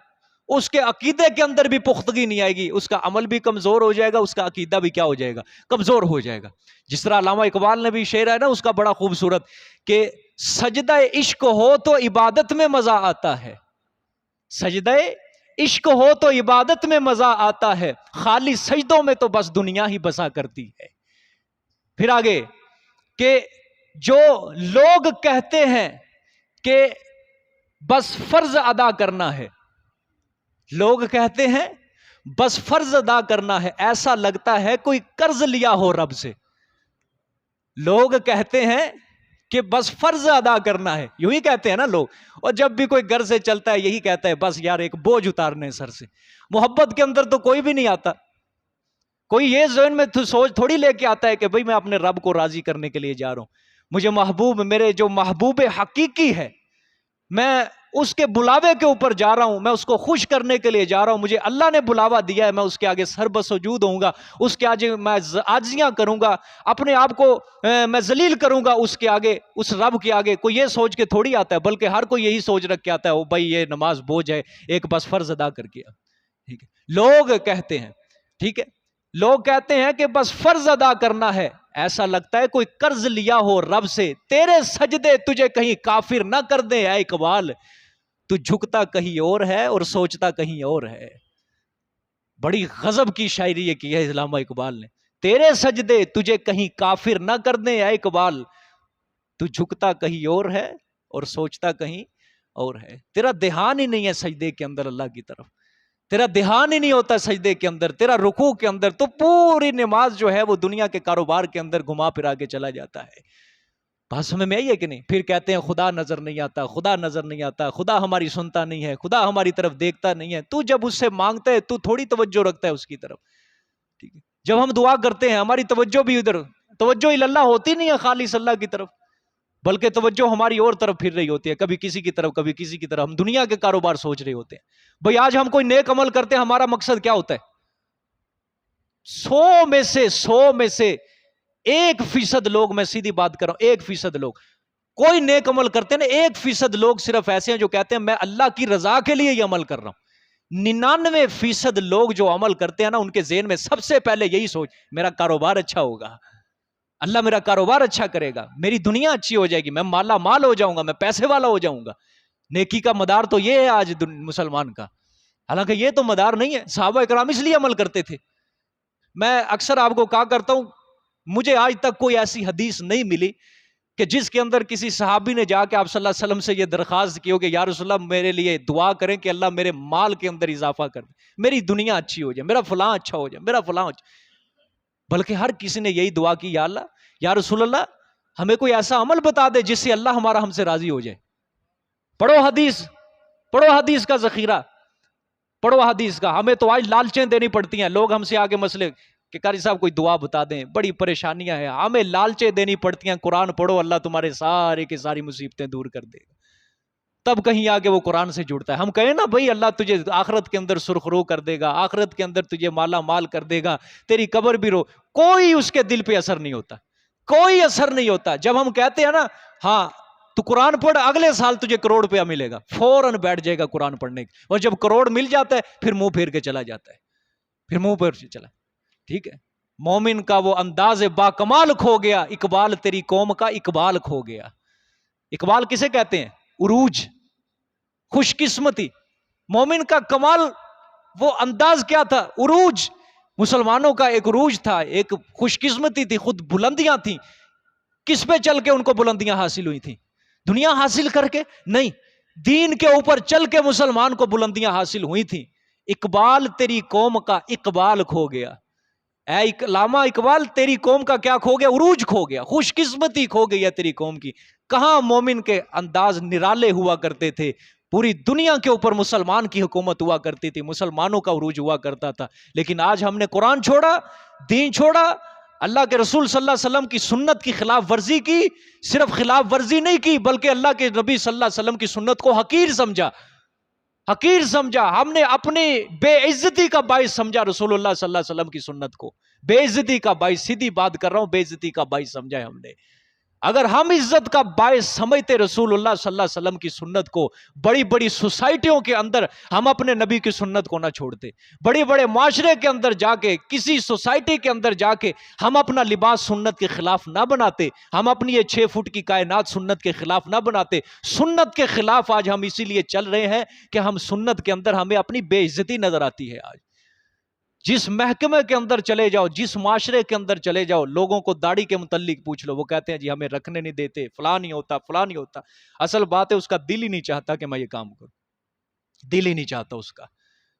A: اس کے عقیدے کے اندر بھی پختگی نہیں آئے گی، اس کا عمل بھی کمزور ہو جائے گا، اس کا عقیدہ بھی کیا ہو جائے گا؟ کمزور ہو جائے گا۔ جس طرح علامہ اقبال نے بھی شعر ہے نا اس کا بڑا خوبصورت، کہ سجدہ عشق ہو تو عبادت میں مزہ آتا ہے، سجدہ عشق ہو تو عبادت میں مزہ آتا ہے، خالی سجدوں میں تو بس دنیا ہی بسا کرتی ہے۔ پھر آگے کہ جو لوگ کہتے ہیں کہ بس فرض ادا کرنا ہے، لوگ کہتے ہیں بس فرض ادا کرنا ہے، ایسا لگتا ہے کوئی قرض لیا ہو رب سے۔ لوگ کہتے ہیں کہ بس فرض ادا کرنا ہے، یوں ہی کہتے ہیں نا لوگ، اور جب بھی کوئی گھر سے چلتا ہے یہی کہتا ہے بس یار ایک بوجھ اتارنے سر سے۔ محبت کے اندر تو کوئی بھی نہیں آتا، کوئی یہ ذہن میں سوچ تھوڑی لے کے آتا ہے کہ بھئی میں اپنے رب کو راضی کرنے کے لیے جا رہا ہوں، مجھے محبوب، میرے جو محبوب حقیقی ہے، میں اس کے بلاوے کے اوپر جا رہا ہوں، میں اس کو خوش کرنے کے لیے جا رہا ہوں، مجھے اللہ نے بلاوا دیا ہے، میں اس کے آگے سر بسجود ہوں گا، اس کے آگے میں عاجزیاں کروں گا، اپنے آپ کو میں ذلیل کروں گا اس کے آگے، اس رب کے آگے۔ کوئی یہ سوچ کے تھوڑی آتا ہے، بلکہ ہر کوئی یہی سوچ رکھ کے آتا ہے او بھائی یہ نماز بوجھ ہے، ایک بس فرض ادا کر کے، ٹھیک ہے؟ لوگ کہتے ہیں، ٹھیک ہے، لوگ کہتے ہیں کہ بس فرض ادا کرنا ہے، ایسا لگتا ہے کوئی قرض لیا ہو رب سے، تیرے سجدے تجھے کہیں کافر نہ کر دے اے اقبال، تو جھکتا کہیں اور ہے اور سوچتا کہیں اور ہے۔ بڑی غضب کی شاعری یہ کی ہے علامہ اقبال نے، تیرے سجدے تجھے کہیں کافر نہ کر دیں اے اقبال، تو جھکتا کہیں اور ہے اور سوچتا کہیں اور ہے۔ تیرا دھیان ہی نہیں ہے سجدے کے اندر اللہ کی طرف، تیرا دھیان ہی نہیں ہوتا سجدے کے اندر، تیرا رکوع کے اندر، تو پوری نماز جو ہے وہ دنیا کے کاروبار کے اندر گھما پھرا کے چلا جاتا ہے۔ بات سمجھ میں آئی ہے کہ نہیں؟ پھر کہتے ہیں خدا نظر نہیں آتا، خدا نظر نہیں آتا، خدا ہماری سنتا نہیں ہے، خدا ہماری طرف دیکھتا نہیں ہے۔ تو جب اس سے مانگتا ہے تو تھوڑی توجہ رکھتا ہے اس کی طرف، ٹھیک ہے؟ جب ہم دعا کرتے ہیں ہماری توجہ بھی ادھر، توجہ اللہ ہوتی نہیں ہے خالص اللہ کی طرف، بلکہ توجہ ہماری اور طرف پھر رہی ہوتی ہے، کبھی کسی کی طرف کبھی کسی کی طرف، ہم دنیا کے کاروبار سوچ رہے ہوتے ہیں۔ بھئی آج ہم کوئی نیک عمل کرتے ہیں، ہمارا مقصد کیا ہوتا ہے؟ 100 میں سے 1% لوگ، میں سیدھی بات کر رہا ہوں، 1% لوگ کوئی نیک عمل کرتے ہیں نا، 1% لوگ صرف ایسے ہیں جو کہتے ہیں میں اللہ کی رضا کے لیے یہ عمل کر رہا ہوں۔ 99% لوگ جو عمل کرتے ہیں نا ان کے ذہن میں سب سے پہلے یہی سوچ، میرا کاروبار اچھا ہوگا، اللہ میرا کاروبار اچھا کرے گا، میری دنیا اچھی ہو جائے گی، میں مالا مال ہو جاؤں گا، میں پیسے والا ہو جاؤں گا۔ نیکی کا مدار تو یہ ہے آج مسلمان کا، حالانکہ یہ تو مدار نہیں ہے۔ صحابہ اکرام اس لیے عمل کرتے تھے۔ میں اکثر آپ کو کہا کرتا ہوں، مجھے آج تک کوئی ایسی حدیث نہیں ملی کہ جس کے اندر کسی صحابی نے جا کے آپ صلی اللہ علیہ وسلم سے یہ درخواست کی ہو کہ یا رسول اللہ میرے لیے دعا کریں کہ اللہ میرے مال کے اندر اضافہ کر دے، میری دنیا اچھی ہو جائے، میرا فلاں اچھا ہو جائے، میرا فلاں اچھا۔ بلکہ ہر کسی نے یہی دعا کی، یا اللہ، یا رسول اللہ ہمیں کوئی ایسا عمل بتا دے جس سے اللہ ہمارا ہم سے راضی ہو جائے۔ پڑھو حدیث کا ذخیرہ، پڑھو حدیث کا۔ ہمیں تو آج لالچیں دینی پڑتی ہیں، لوگ ہم سے آگے مسئلے کہ قاری صاحب کوئی دعا بتا دیں، بڑی پریشانیاں ہیں، ہمیں لالچیں دینی پڑتی ہیں۔ قرآن پڑھو، اللہ تمہارے سارے کی ساری مصیبتیں دور کر دے گا، تب کہیں آگے وہ قرآن سے جڑتا ہے۔ ہم کہیں نا بھئی اللہ تجھے آخرت کے اندر سرخرو کر دے گا، آخرت کے اندر تجھے مالا مال کر دے گا، تیری قبر بھی رو، کوئی اس کے دل پہ اثر نہیں ہوتا، کوئی اثر نہیں ہوتا۔ جب ہم کہتے ہیں نا ہاں تو قرآن پڑھ، اگلے سال تجھے کروڑ روپیہ ملے گا، فوراً بیٹھ جائے گا قرآن پڑھنے کی، اور جب کروڑ مل جاتا ہے پھر منہ پھیر کے چلا جاتا ہے، پھر منہ پھیر کے چلا۔ ٹھیک ہے، مومن کا وہ انداز با کمال کھو گیا، اقبال تیری قوم کا اقبال کھو گیا۔ اقبال کسے کہتے ہیں؟ عروج، خوش قسمتی، مومن کا کمال وہ انداز کیا تھا؟ عروج، مسلمانوں کا ایک عروج تھا، ایک خوش قسمتی تھی، خود بلندیاں تھیں. کس پہ چل کے ان کو بلندیاں حاصل ہوئی تھیں؟ دنیا حاصل کر کے نہیں، دین کے اوپر چل کے مسلمان کو بلندیاں حاصل ہوئی تھیں. اقبال تیری قوم کا اقبال کھو گیا، اے علامہ اقبال تیری قوم کا کیا کھو گیا؟ عروج کھو گیا، خوش قسمتی کھو گئی ہے تیری قوم کی. کہاں مومن کے انداز نرالے ہوا کرتے تھے، پوری دنیا کے اوپر مسلمان کی حکومت ہوا کرتی تھی، مسلمانوں کا عروج ہوا کرتا تھا. لیکن آج ہم نے قرآن چھوڑا، دین چھوڑا، اللہ کے رسول صلی اللہ علیہ وسلم کی سنت کی خلاف ورزی کی. صرف خلاف ورزی نہیں کی بلکہ اللہ کے نبی صلی اللہ علیہ وسلم کی سنت کو حقیر سمجھا، حقیر سمجھا. ہم نے اپنی بے عزتی کا باعث سمجھا رسول اللہ صلی اللہ علیہ وسلم کی سنت کو، بے عزتی کا باعث، سیدھی بات کر رہا ہوں، بے عزتی کا باعث سمجھا ہے ہم نے. اگر ہم عزت کا باعث سمجھتے رسول اللہ صلی اللہ علیہ وسلم کی سنت کو، بڑی بڑی سوسائٹیوں کے اندر ہم اپنے نبی کی سنت کو نہ چھوڑتے، بڑے بڑے معاشرے کے اندر جا کے، کسی سوسائٹی کے اندر جا کے ہم اپنا لباس سنت کے خلاف نہ بناتے، ہم اپنی یہ 6 فٹ کی کائنات سنت کے خلاف نہ بناتے. سنت کے خلاف آج ہم اسی لیے چل رہے ہیں کہ ہم سنت کے اندر ہمیں اپنی بے عزتی نظر آتی ہے. آج جس محکمے کے اندر چلے جاؤ، جس معاشرے کے اندر چلے جاؤ، لوگوں کو داڑھی کے متعلق پوچھ لو، وہ کہتے ہیں جی ہمیں رکھنے نہیں دیتے، فلاں نہیں ہوتا، فلاں نہیں ہوتا. اصل بات ہے اس کا دل ہی نہیں چاہتا کہ میں یہ کام کروں، دل ہی نہیں چاہتا اس کا.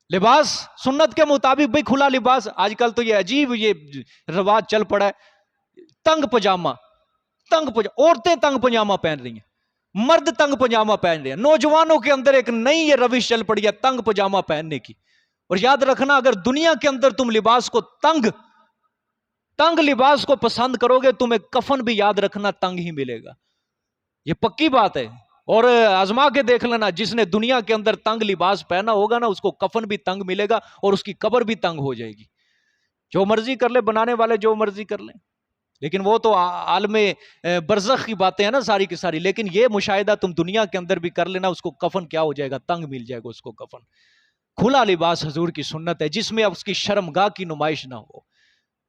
A: لباس سنت کے مطابق بھئی کھلا لباس. آج کل تو یہ عجیب یہ رواج چل پڑا ہے، تنگ پجامہ، عورتیں تنگ پجامہ پہن رہی ہیں، مرد تنگ پجامہ پہن رہے ہیں. نوجوانوں کے اندر ایک نئی یہ روش چل پڑی ہے تنگ پجامہ پہننے کی. اور یاد رکھنا اگر دنیا کے اندر تم لباس کو تنگ لباس کو پسند کرو گے، تمہیں کفن بھی یاد رکھنا تنگ ہی ملے گا، یہ پکی بات ہے. اور آزما کے دیکھ لینا، جس نے دنیا کے اندر تنگ لباس پہنا ہوگا نا، اس کو کفن بھی تنگ ملے گا اور اس کی قبر بھی تنگ ہو جائے گی. جو مرضی کر لے بنانے والے، جو مرضی کر لیں، لیکن وہ تو عالم برزخ کی باتیں ہیں نا ساری کی ساری. لیکن یہ مشاہدہ تم دنیا کے اندر بھی کر لینا، اس کو کفن کیا ہو جائے گا؟ تنگ مل جائے گا اس کو کفن. کھلا لباس حضور کی سنت ہے جس میں اب اس کی شرمگاہ کی نمائش نہ ہو.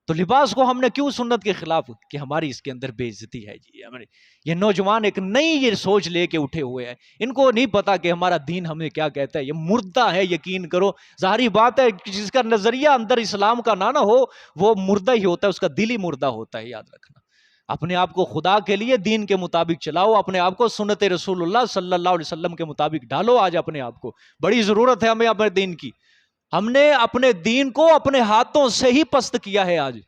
A: تو لباس کو ہم نے کیوں سنت کے خلاف؟ کہ ہماری اس کے اندر بے عزتی ہے جی. یہ نوجوان ایک نئی یہ سوچ لے کے اٹھے ہوئے ہیں، ان کو نہیں پتا کہ ہمارا دین ہمیں کیا کہتا ہے. یہ مردہ ہے، یقین کرو. ظاہری بات ہے جس کا نظریہ اندر اسلام کا نہ ہو وہ مردہ ہی ہوتا ہے، اس کا دل ہی مردہ ہوتا ہے. یاد رکھنا، اپنے آپ کو خدا کے لیے دین کے مطابق چلاؤ، اپنے آپ کو سنت رسول اللہ صلی اللہ علیہ وسلم کے مطابق ڈالو. آج اپنے آپ کو بڑی ضرورت ہے ہمیں اپنے دین کی. ہم نے اپنے دین کو اپنے ہاتھوں سے ہی پست کیا ہے. آج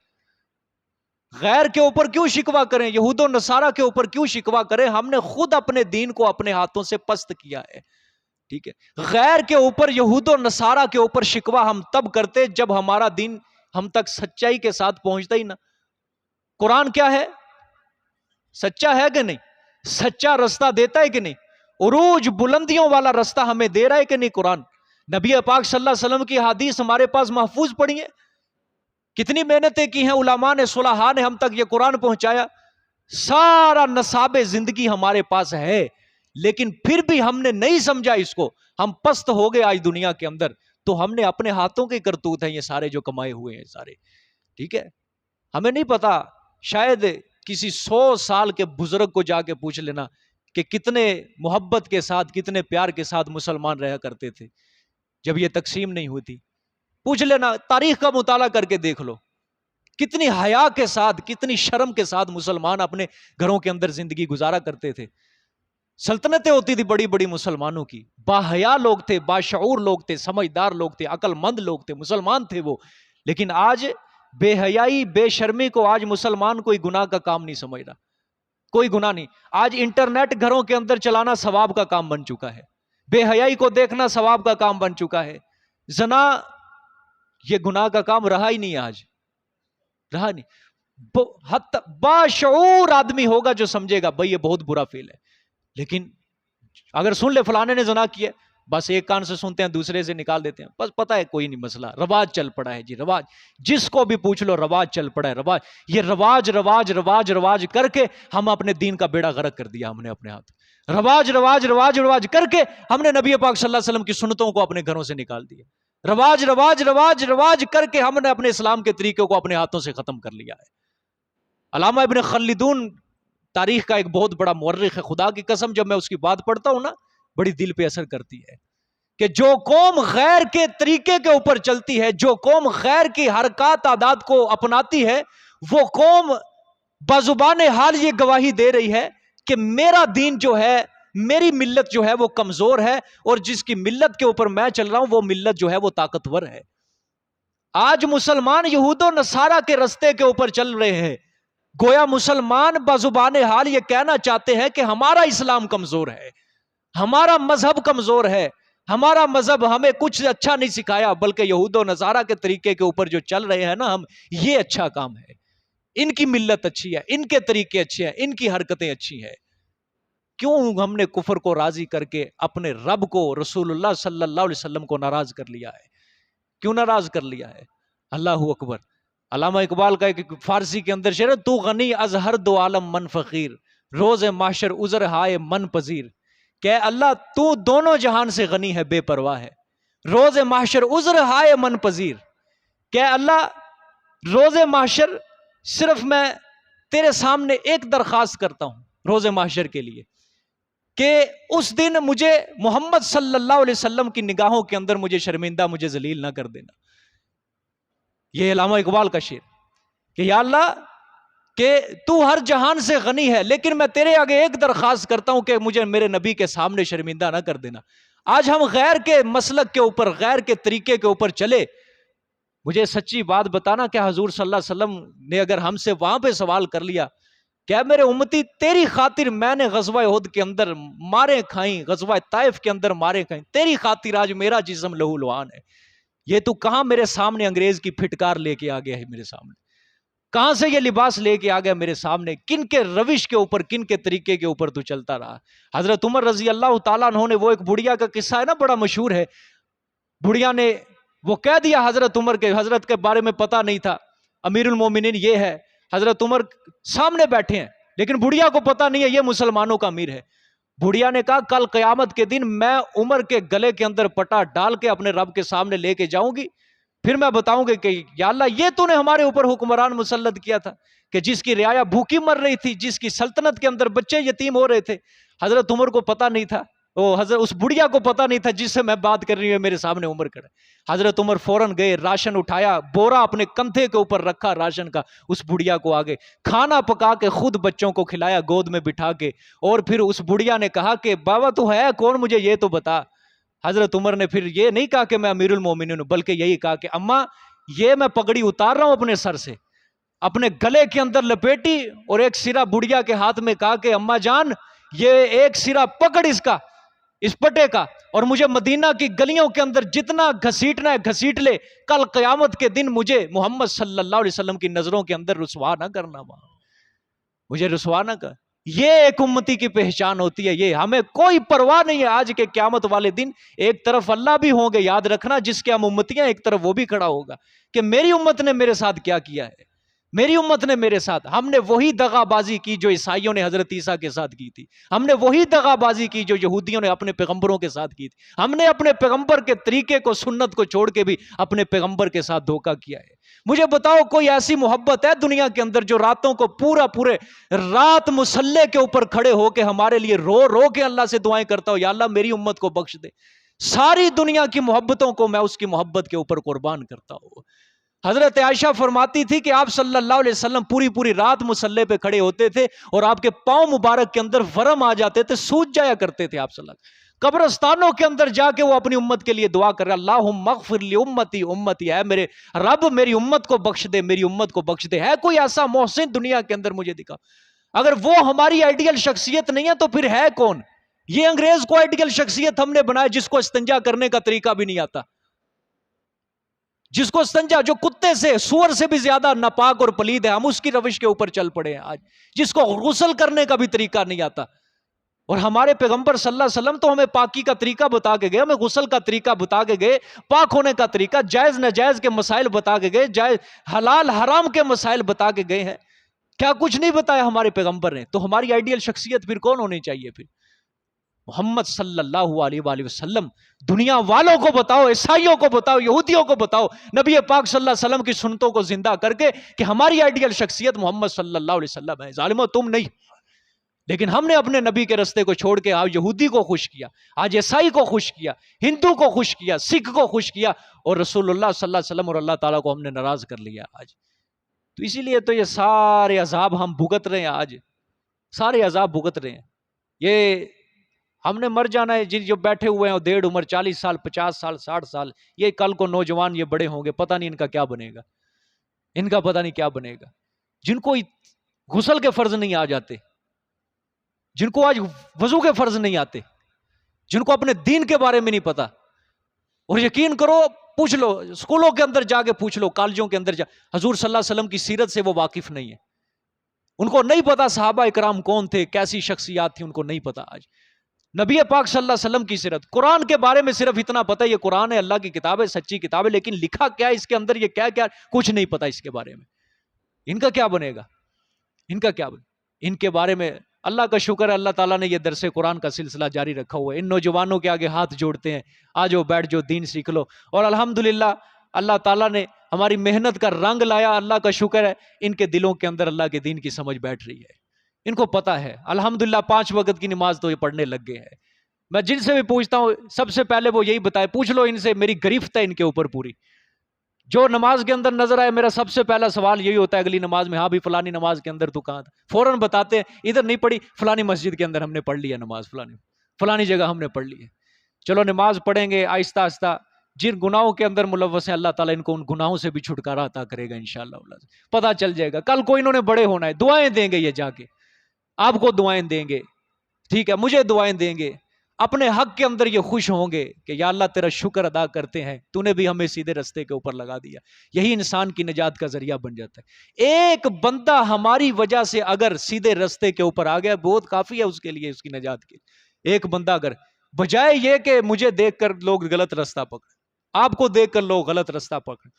A: غیر کے اوپر کیوں شکوا کریں، یہود و نصارہ کے اوپر کیوں شکوا کریں؟ ہم نے خود اپنے دین کو اپنے ہاتھوں سے پست کیا ہے. ٹھیک ہے، غیر کے اوپر، یہود و نصارہ کے اوپر شکوا ہم تب کرتے جب ہمارا دین ہم تک سچائی کے ساتھ پہنچتا ہی نہ. قرآن کیا ہے؟ سچا ہے کہ نہیں؟ سچا رستہ دیتا ہے کہ نہیں؟ عروج بلندیوں والا رستہ ہمیں دے رہا ہے کہ نہیں قرآن؟ نبی پاک صلی اللہ علیہ وسلم کی حدیث ہمارے پاس محفوظ پڑی ہے. کتنی محنتیں کی ہیں علماء نے، صلحاء نے ہم تک یہ قرآن پہنچایا. سارا نصاب زندگی ہمارے پاس ہے، لیکن پھر بھی ہم نے نہیں سمجھا اس کو. ہم پست ہو گئے آج دنیا کے اندر. تو ہم نے اپنے ہاتھوں کے کرتوت ہیں یہ سارے جو کمائے ہوئے ہیں سارے. ٹھیک ہے، ہمیں نہیں پتا. شاید کسی 100 سال کے بزرگ کو جا کے پوچھ لینا کہ کتنے محبت کے ساتھ، کتنے پیار کے ساتھ مسلمان رہا کرتے تھے جب یہ تقسیم نہیں ہوتی. پوچھ لینا، تاریخ کا مطالعہ کر کے دیکھ لو کتنی حیا کے ساتھ، کتنی شرم کے ساتھ مسلمان اپنے گھروں کے اندر زندگی گزارا کرتے تھے. سلطنتیں ہوتی تھی بڑی بڑی مسلمانوں کی، باحیا لوگ تھے، باشعور لوگ تھے، سمجھدار لوگ تھے، عقل مند لوگ تھے، مسلمان تھے وہ. لیکن آج بے حیائی، بے شرمی کو آج مسلمان کوئی گناہ کا کام نہیں سمجھ رہا، کوئی گناہ نہیں. آج انٹرنیٹ گھروں کے اندر چلانا ثواب کا کام بن چکا ہے، بے حیائی کو دیکھنا ثواب کا کام بن چکا ہے. زنا یہ گناہ کا کام رہا ہی نہیں، آج رہا نہیں. باشعور آدمی ہوگا جو سمجھے گا بھئی یہ بہت برا فعل ہے. لیکن اگر سن لے فلانے نے زنا کیا، بس ایک کان سے سنتے ہیں دوسرے سے نکال دیتے ہیں، بس پتہ ہے کوئی نہیں مسئلہ. رواج چل پڑا ہے جی، رواج. جس کو بھی پوچھ لو رواج چل پڑا ہے. رواج، یہ رواج رواج رواج رواج کر کے ہم اپنے دین کا بیڑا غرق کر دیا ہم نے اپنے ہاتھ. رواج رواج رواج رواج کر کے ہم نے نبی پاک صلی اللہ علیہ وسلم کی سنتوں کو اپنے گھروں سے نکال دیا. رواج رواج رواج رواج کر کے ہم نے اپنے اسلام کے طریقوں کو اپنے ہاتھوں سے ختم کر لیا ہے. علامہ ابن خلدون تاریخ کا ایک بہت بڑا مورخ ہے، خدا کی قسم جب میں اس کی بات پڑھتا ہوں نا بڑی دل پہ اثر کرتی ہے کہ جو قوم غیر کے طریقے کے اوپر چلتی ہے، جو قوم غیر کی حرکات عادات کو اپناتی ہے، وہ قوم بزبان حال یہ گواہی دے رہی ہے کہ میرا دین جو ہے، میری ملت جو ہے وہ کمزور ہے، اور جس کی ملت کے اوپر میں چل رہا ہوں وہ ملت جو ہے وہ طاقتور ہے۔ آج مسلمان یہود و نصارہ کے رستے کے اوپر چل رہے ہیں، گویا مسلمان بزبان حال یہ کہنا چاہتے ہیں کہ ہمارا اسلام کمزور ہے، ہمارا مذہب کمزور ہے، ہمارا مذہب ہمیں کچھ اچھا نہیں سکھایا، بلکہ یہود و نصارہ کے طریقے کے اوپر جو چل رہے ہیں نا ہم، یہ اچھا کام ہے، ان کی ملت اچھی ہے، ان کے طریقے اچھے ہیں، ان کی حرکتیں اچھی ہیں۔ کیوں ہم نے کفر کو راضی کر کے اپنے رب کو، رسول اللہ صلی اللہ علیہ وسلم کو ناراض کر لیا ہے؟ کیوں ناراض کر لیا ہے؟ اللہ اکبر۔ علامہ اقبال کا ایک فارسی کے اندر شعر ہے، تو غنی از ہر دو عالم من فقیر، روز محشر عذر ہائے من پذیر، کہ اللہ تو دونوں جہان سے غنی ہے، بے پرواہ ہے، روز محشر عذر ہائے من پذیر، کہ اللہ روز محشر صرف میں تیرے سامنے ایک درخواست کرتا ہوں روز محشر کے لیے، کہ اس دن مجھے محمد صلی اللہ علیہ وسلم کی نگاہوں کے اندر مجھے شرمندہ، مجھے ذلیل نہ کر دینا۔ یہ علامہ اقبال کا شعر کہ یا اللہ کہ تو ہر جہان سے غنی ہے، لیکن میں تیرے آگے ایک درخواست کرتا ہوں کہ مجھے میرے نبی کے سامنے شرمندہ نہ کر دینا۔ آج ہم غیر کے مسلک کے اوپر، غیر کے طریقے کے اوپر چلے۔ مجھے سچی بات بتانا کہ حضور صلی اللہ علیہ وسلم نے اگر ہم سے وہاں پہ سوال کر لیا کہ میرے امتی تیری خاطر میں نے غزوہ احد کے اندر مارے کھائیں، غزوہ طائف کے اندر مارے کھائیں، تیری خاطر آج میرا جسم لہو لعان ہے، یہ تو کہاں میرے سامنے انگریز کی پھٹکار لے کے آ گیا ہے، میرے سامنے کہاں سے یہ لباس لے کے آ گیا میرے سامنے، کن کے روش کے اوپر، کن کے طریقے کے اوپر تو چلتا رہا۔ حضرت عمر رضی اللہ تعالیٰ عنہ نے، وہ ایک بڑھیا کا قصہ ہے نا، بڑا مشہور ہے، بڑھیا نے وہ کہہ دیا حضرت عمر کے، حضرت کے بارے میں پتہ نہیں تھا، امیر المومنین یہ ہے، حضرت عمر سامنے بیٹھے ہیں لیکن بڑھیا کو پتہ نہیں ہے یہ مسلمانوں کا امیر ہے۔ بڑھیا نے کہا کل قیامت کے دن میں عمر کے گلے کے اندر پٹا ڈال کے اپنے رب کے سامنے لے کے جاؤں گی، پھر میں بتاؤں گی کہ یا اللہ یہ تو نے ہمارے اوپر حکمران مسلط کیا تھا کہ جس کی رعایا بھوکی مر رہی تھی، جس کی سلطنت کے اندر بچے یتیم ہو رہے تھے، حضرت عمر کو پتہ نہیں تھا، حضرت اس بڑھیا کو پتہ نہیں تھا جس سے میں بات کر رہی ہوں میرے سامنے عمر کھڑا۔ حضرت عمر فوراً گئے، راشن اٹھایا، بورا اپنے کندھے کے اوپر رکھا راشن کا، اس بڑھیا کو آگے کھانا پکا کے خود بچوں کو کھلایا گود میں بٹھا کے، اور پھر اس بڑھیا نے کہا کہ بابا تو ہے کون، مجھے یہ تو بتا۔ حضرت عمر نے پھر یہ نہیں کہا کہ میں امیر المومنین ہوں، بلکہ یہی کہا کہ اماں یہ میں پگڑی اتار رہا ہوں اپنے سر سے، اپنے گلے کے اندر لپیٹی اور ایک سرا بڑھیا کے ہاتھ میں کہا کہ اماں جان یہ ایک سرا پکڑ اس کا، اس پٹے کا، اور مجھے مدینہ کی گلیوں کے اندر جتنا گھسیٹنا ہے گھسیٹ لے، کل قیامت کے دن مجھے محمد صلی اللہ علیہ وسلم کی نظروں کے اندر رسوا نہ کرنا، مجھے رسوا نہ کر۔ یہ ایک امتی کی پہچان ہوتی ہے، یہ ہمیں کوئی پرواہ نہیں ہے آج کے قیامت والے دن، ایک طرف اللہ بھی ہوں گے، یاد رکھنا جس کے ہم امتیاں، ایک طرف وہ بھی کھڑا ہوگا کہ میری امت نے میرے ساتھ کیا کیا ہے، میری امت نے میرے ساتھ، ہم نے وہی دغا بازی کی جو عیسائیوں نے حضرت عیسیٰ کے ساتھ کی تھی، ہم نے وہی دغا بازی کی جو یہودیوں نے اپنے پیغمبروں کے ساتھ کی تھی، ہم نے اپنے پیغمبر کے طریقے کو، سنت کو چھوڑ کے بھی اپنے پیغمبر کے ساتھ دھوکہ کیا ہے۔ مجھے بتاؤ کوئی ایسی محبت ہے دنیا کے اندر جو راتوں کو پورے رات مصلے کے اوپر کھڑے ہو کے ہمارے لیے رو رو کے اللہ سے دعائیں کرتا ہو یا اللہ میری امت کو بخش دے؟ ساری دنیا کی محبتوں کو میں اس کی محبت کے اوپر قربان کرتا ہوں۔ حضرت عائشہ فرماتی تھی کہ آپ صلی اللہ علیہ وسلم پوری رات مصلے پہ کھڑے ہوتے تھے اور آپ کے پاؤں مبارک کے اندر ورم آ جاتے تھے، سوج جایا کرتے تھے آپ صلی اللہ علیہ وسلم۔ قبرستانوں کے اندر جا کے وہ اپنی امت کے لیے دعا کر رہے، اللہم اغفر لی امتی امتی، ہے میرے رب میری امت کو بخش دے، میری امت کو بخش دے۔ ہے کوئی ایسا محسن دنیا کے اندر مجھے دکھا؟ اگر وہ ہماری آئیڈیل شخصیت نہیں ہے تو پھر ہے کون؟ یہ انگریز کو آئیڈیل شخصیت ہم نے بنایا جس کو استنجا کرنے کا طریقہ بھی نہیں آتا، جس کو استنجا، جو کتے سے، سور سے بھی زیادہ ناپاک اور پلید ہے، ہم اس کی روش کے اوپر چل پڑے ہیں آج، جس کو غسل کرنے کا بھی طریقہ نہیں آتا۔ اور ہمارے پیغمبر صلی اللہ علیہ وسلم تو ہمیں پاکی کا طریقہ بتا کے گئے، ہمیں غسل کا طریقہ بتا کے گئے، پاک ہونے کا طریقہ، جائز ناجائز کے مسائل بتا کے گئے، جائز حلال حرام کے مسائل بتا کے گئے ہیں۔ کیا کچھ نہیں بتایا ہمارے پیغمبر نے؟ تو ہماری آئیڈیل شخصیت پھر کون ہونی چاہیے؟ پھر محمد صلی اللہ علیہ وآلہ وسلم۔ دنیا والوں کو بتاؤ، عیسائیوں کو بتاؤ، یہودیوں کو بتاؤ نبی پاک صلی اللہ علیہ وسلم کی سنتوں کو زندہ کر کے کہ ہماری آئیڈیل شخصیت محمد صلی اللہ علیہ وسلم ہے۔ ظالمو تم نہیں، لیکن ہم نے اپنے نبی کے رستے کو چھوڑ کے آج یہودی کو خوش کیا، آج عیسائی کو خوش کیا، ہندو کو خوش کیا، سکھ کو خوش کیا، اور رسول اللہ صلی اللہ علیہ وسلم اور اللہ تعالیٰ کو ہم نے ناراض کر لیا آج۔ تو اسی لیے تو یہ سارے عذاب ہم بھگت رہے ہیں، آج سارے عذاب بھگت رہے ہیں۔ یہ ہم نے مر جانا ہے، جن جو بیٹھے ہوئے ہیں 1.5 عمر 40 سال 50 سال 60 سال، یہ کل کو نوجوان یہ بڑے ہوں گے، پتہ نہیں ان کا کیا بنے گا، ان کا پتہ نہیں کیا بنے گا، جن کو غسل کے فرض نہیں آ جاتے، جن کو آج وضو کے فرض نہیں آتے، جن کو اپنے دین کے بارے میں نہیں پتا۔ اور یقین کرو، پوچھ لو اسکولوں کے اندر جا کے پوچھ لو، کالجوں کے اندر جا، حضور صلی اللہ علیہ وسلم کی سیرت سے وہ واقف نہیں ہے، ان کو نہیں پتا صحابہ اکرام کون تھے، کیسی شخصیات تھی، ان کو نہیں پتا۔ آج نبی پاک صلی اللہ علیہ وسلم کی سیرت، قرآن کے بارے میں صرف اتنا پتا ہے، یہ قرآن ہے، اللہ کی کتاب ہے، سچی کتاب ہے، لیکن لکھا کیا اس کے اندر، یہ کیا کیا کچھ نہیں پتا اس کے بارے میں۔ ان کا کیا بنے گا، ان کا کیا بنے، ان کے بارے میں اللہ کا شکر ہے، اللہ تعالیٰ نے یہ درس قرآن کا سلسلہ جاری رکھا ہوا ہے۔ ان نوجوانوں کے آگے ہاتھ جوڑتے ہیں، آجو بیٹھ جو دین سیکھ لو، اور الحمدللہ اللہ تعالیٰ نے ہماری محنت کا رنگ لایا، اللہ کا شکر ہے، ان کے دلوں کے اندر اللہ کے دین کی سمجھ بیٹھ رہی ہے، ان کو پتا ہے الحمدللہ 5 وقت کی نماز تو یہ پڑھنے لگ گئے ہیں۔ میں جن سے بھی پوچھتا ہوں سب سے پہلے وہ یہی بتائے، پوچھ لو ان سے، میری گرفت ہے ان کے اوپر پوری، جو نماز کے اندر نظر آئے میرا سب سے پہلا سوال یہی ہوتا ہے اگلی نماز میں، ہاں بھی فلانی نماز کے اندر تو کہاں تھا، فوراً بتاتے ہیں ادھر نہیں پڑھی، فلانی مسجد کے اندر ہم نے پڑھ لیا نماز، فلانی جگہ ہم نے پڑھ لی ہے۔ چلو نماز پڑھیں گے آہستہ آہستہ، جن گناہوں کے اندر ملوث ہیں اللہ تعالیٰ ان کو ان گناہوں سے بھی چھٹکارا عطا کرے گا انشاءاللہ، پتہ چل جائے گا، کل کو انہوں نے بڑے ہونا ہے، دعائیں دیں گے، یہ جا کے آپ کو دعائیں دیں گے، ٹھیک ہے، مجھے دعائیں دیں گے، اپنے حق کے اندر یہ خوش ہوں گے کہ یا اللہ تیرا شکر ادا کرتے ہیں، تو نے بھی ہمیں سیدھے رستے کے اوپر لگا دیا۔ یہی انسان کی نجات کا ذریعہ بن جاتا ہے۔ ایک بندہ ہماری وجہ سے اگر سیدھے رستے کے اوپر آ گیا بہت کافی ہے اس کے لیے، اس کی نجات کے۔ ایک بندہ اگر، بجائے یہ کہ مجھے دیکھ کر لوگ غلط رستہ پکڑیں، آپ کو دیکھ کر لوگ غلط رستہ پکڑیں،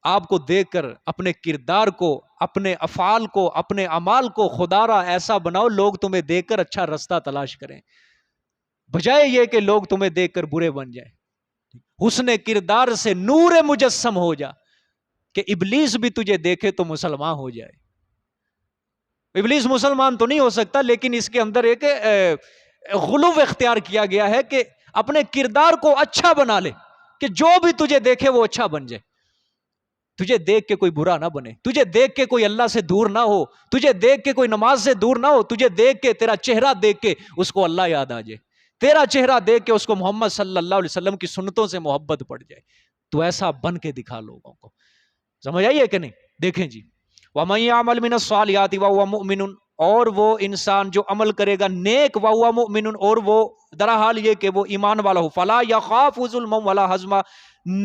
A: آپ کو دیکھ کر اپنے کردار کو، اپنے افعال کو، اپنے اعمال کو خدا را ایسا بناؤ لوگ تمہیں دیکھ کر اچھا رستہ تلاش کریں، بجائے یہ کہ لوگ تمہیں دیکھ کر برے بن جائیں۔ حسن کردار سے نور مجسم ہو جا کہ ابلیس بھی تجھے دیکھے تو مسلمان ہو جائے۔ ابلیس مسلمان تو نہیں ہو سکتا، لیکن اس کے اندر ایک غلو اختیار کیا گیا ہے کہ اپنے کردار کو اچھا بنا لے کہ جو بھی تجھے دیکھے وہ اچھا بن جائے، تجھے دیکھ کے کوئی برا نہ بنے، تجھے دیکھ کے کوئی اللہ سے دور نہ ہو، تجھے دیکھ کے کوئی نماز سے دور نہ ہو، تجھے دیکھ کے تیرا چہرہ دیکھ کے اس کو اللہ یاد آ جائے، تیرا چہرہ دیکھ کے اس کو محمد صلی اللہ علیہ وسلم کی سنتوں سے محبت پڑ جائے۔ تو ایسا بن کے دکھا لوگوں کو، سمجھ آئیے کہ نہیں؟ دیکھیں جی، وَمَن يَعْمَلْ مِنَ الصَّالِحَاتِ وَهُوَ مُؤْمِنٌ، اور وہ انسان جو عمل کرے گا نیک، وَهُوَ مُؤْمِنٌ، اور وہ درحال یہ کہ وہ ایمان والا ہو، فَلَا يَخَافُ ظُلْمًا وَلَا حَظْمًا،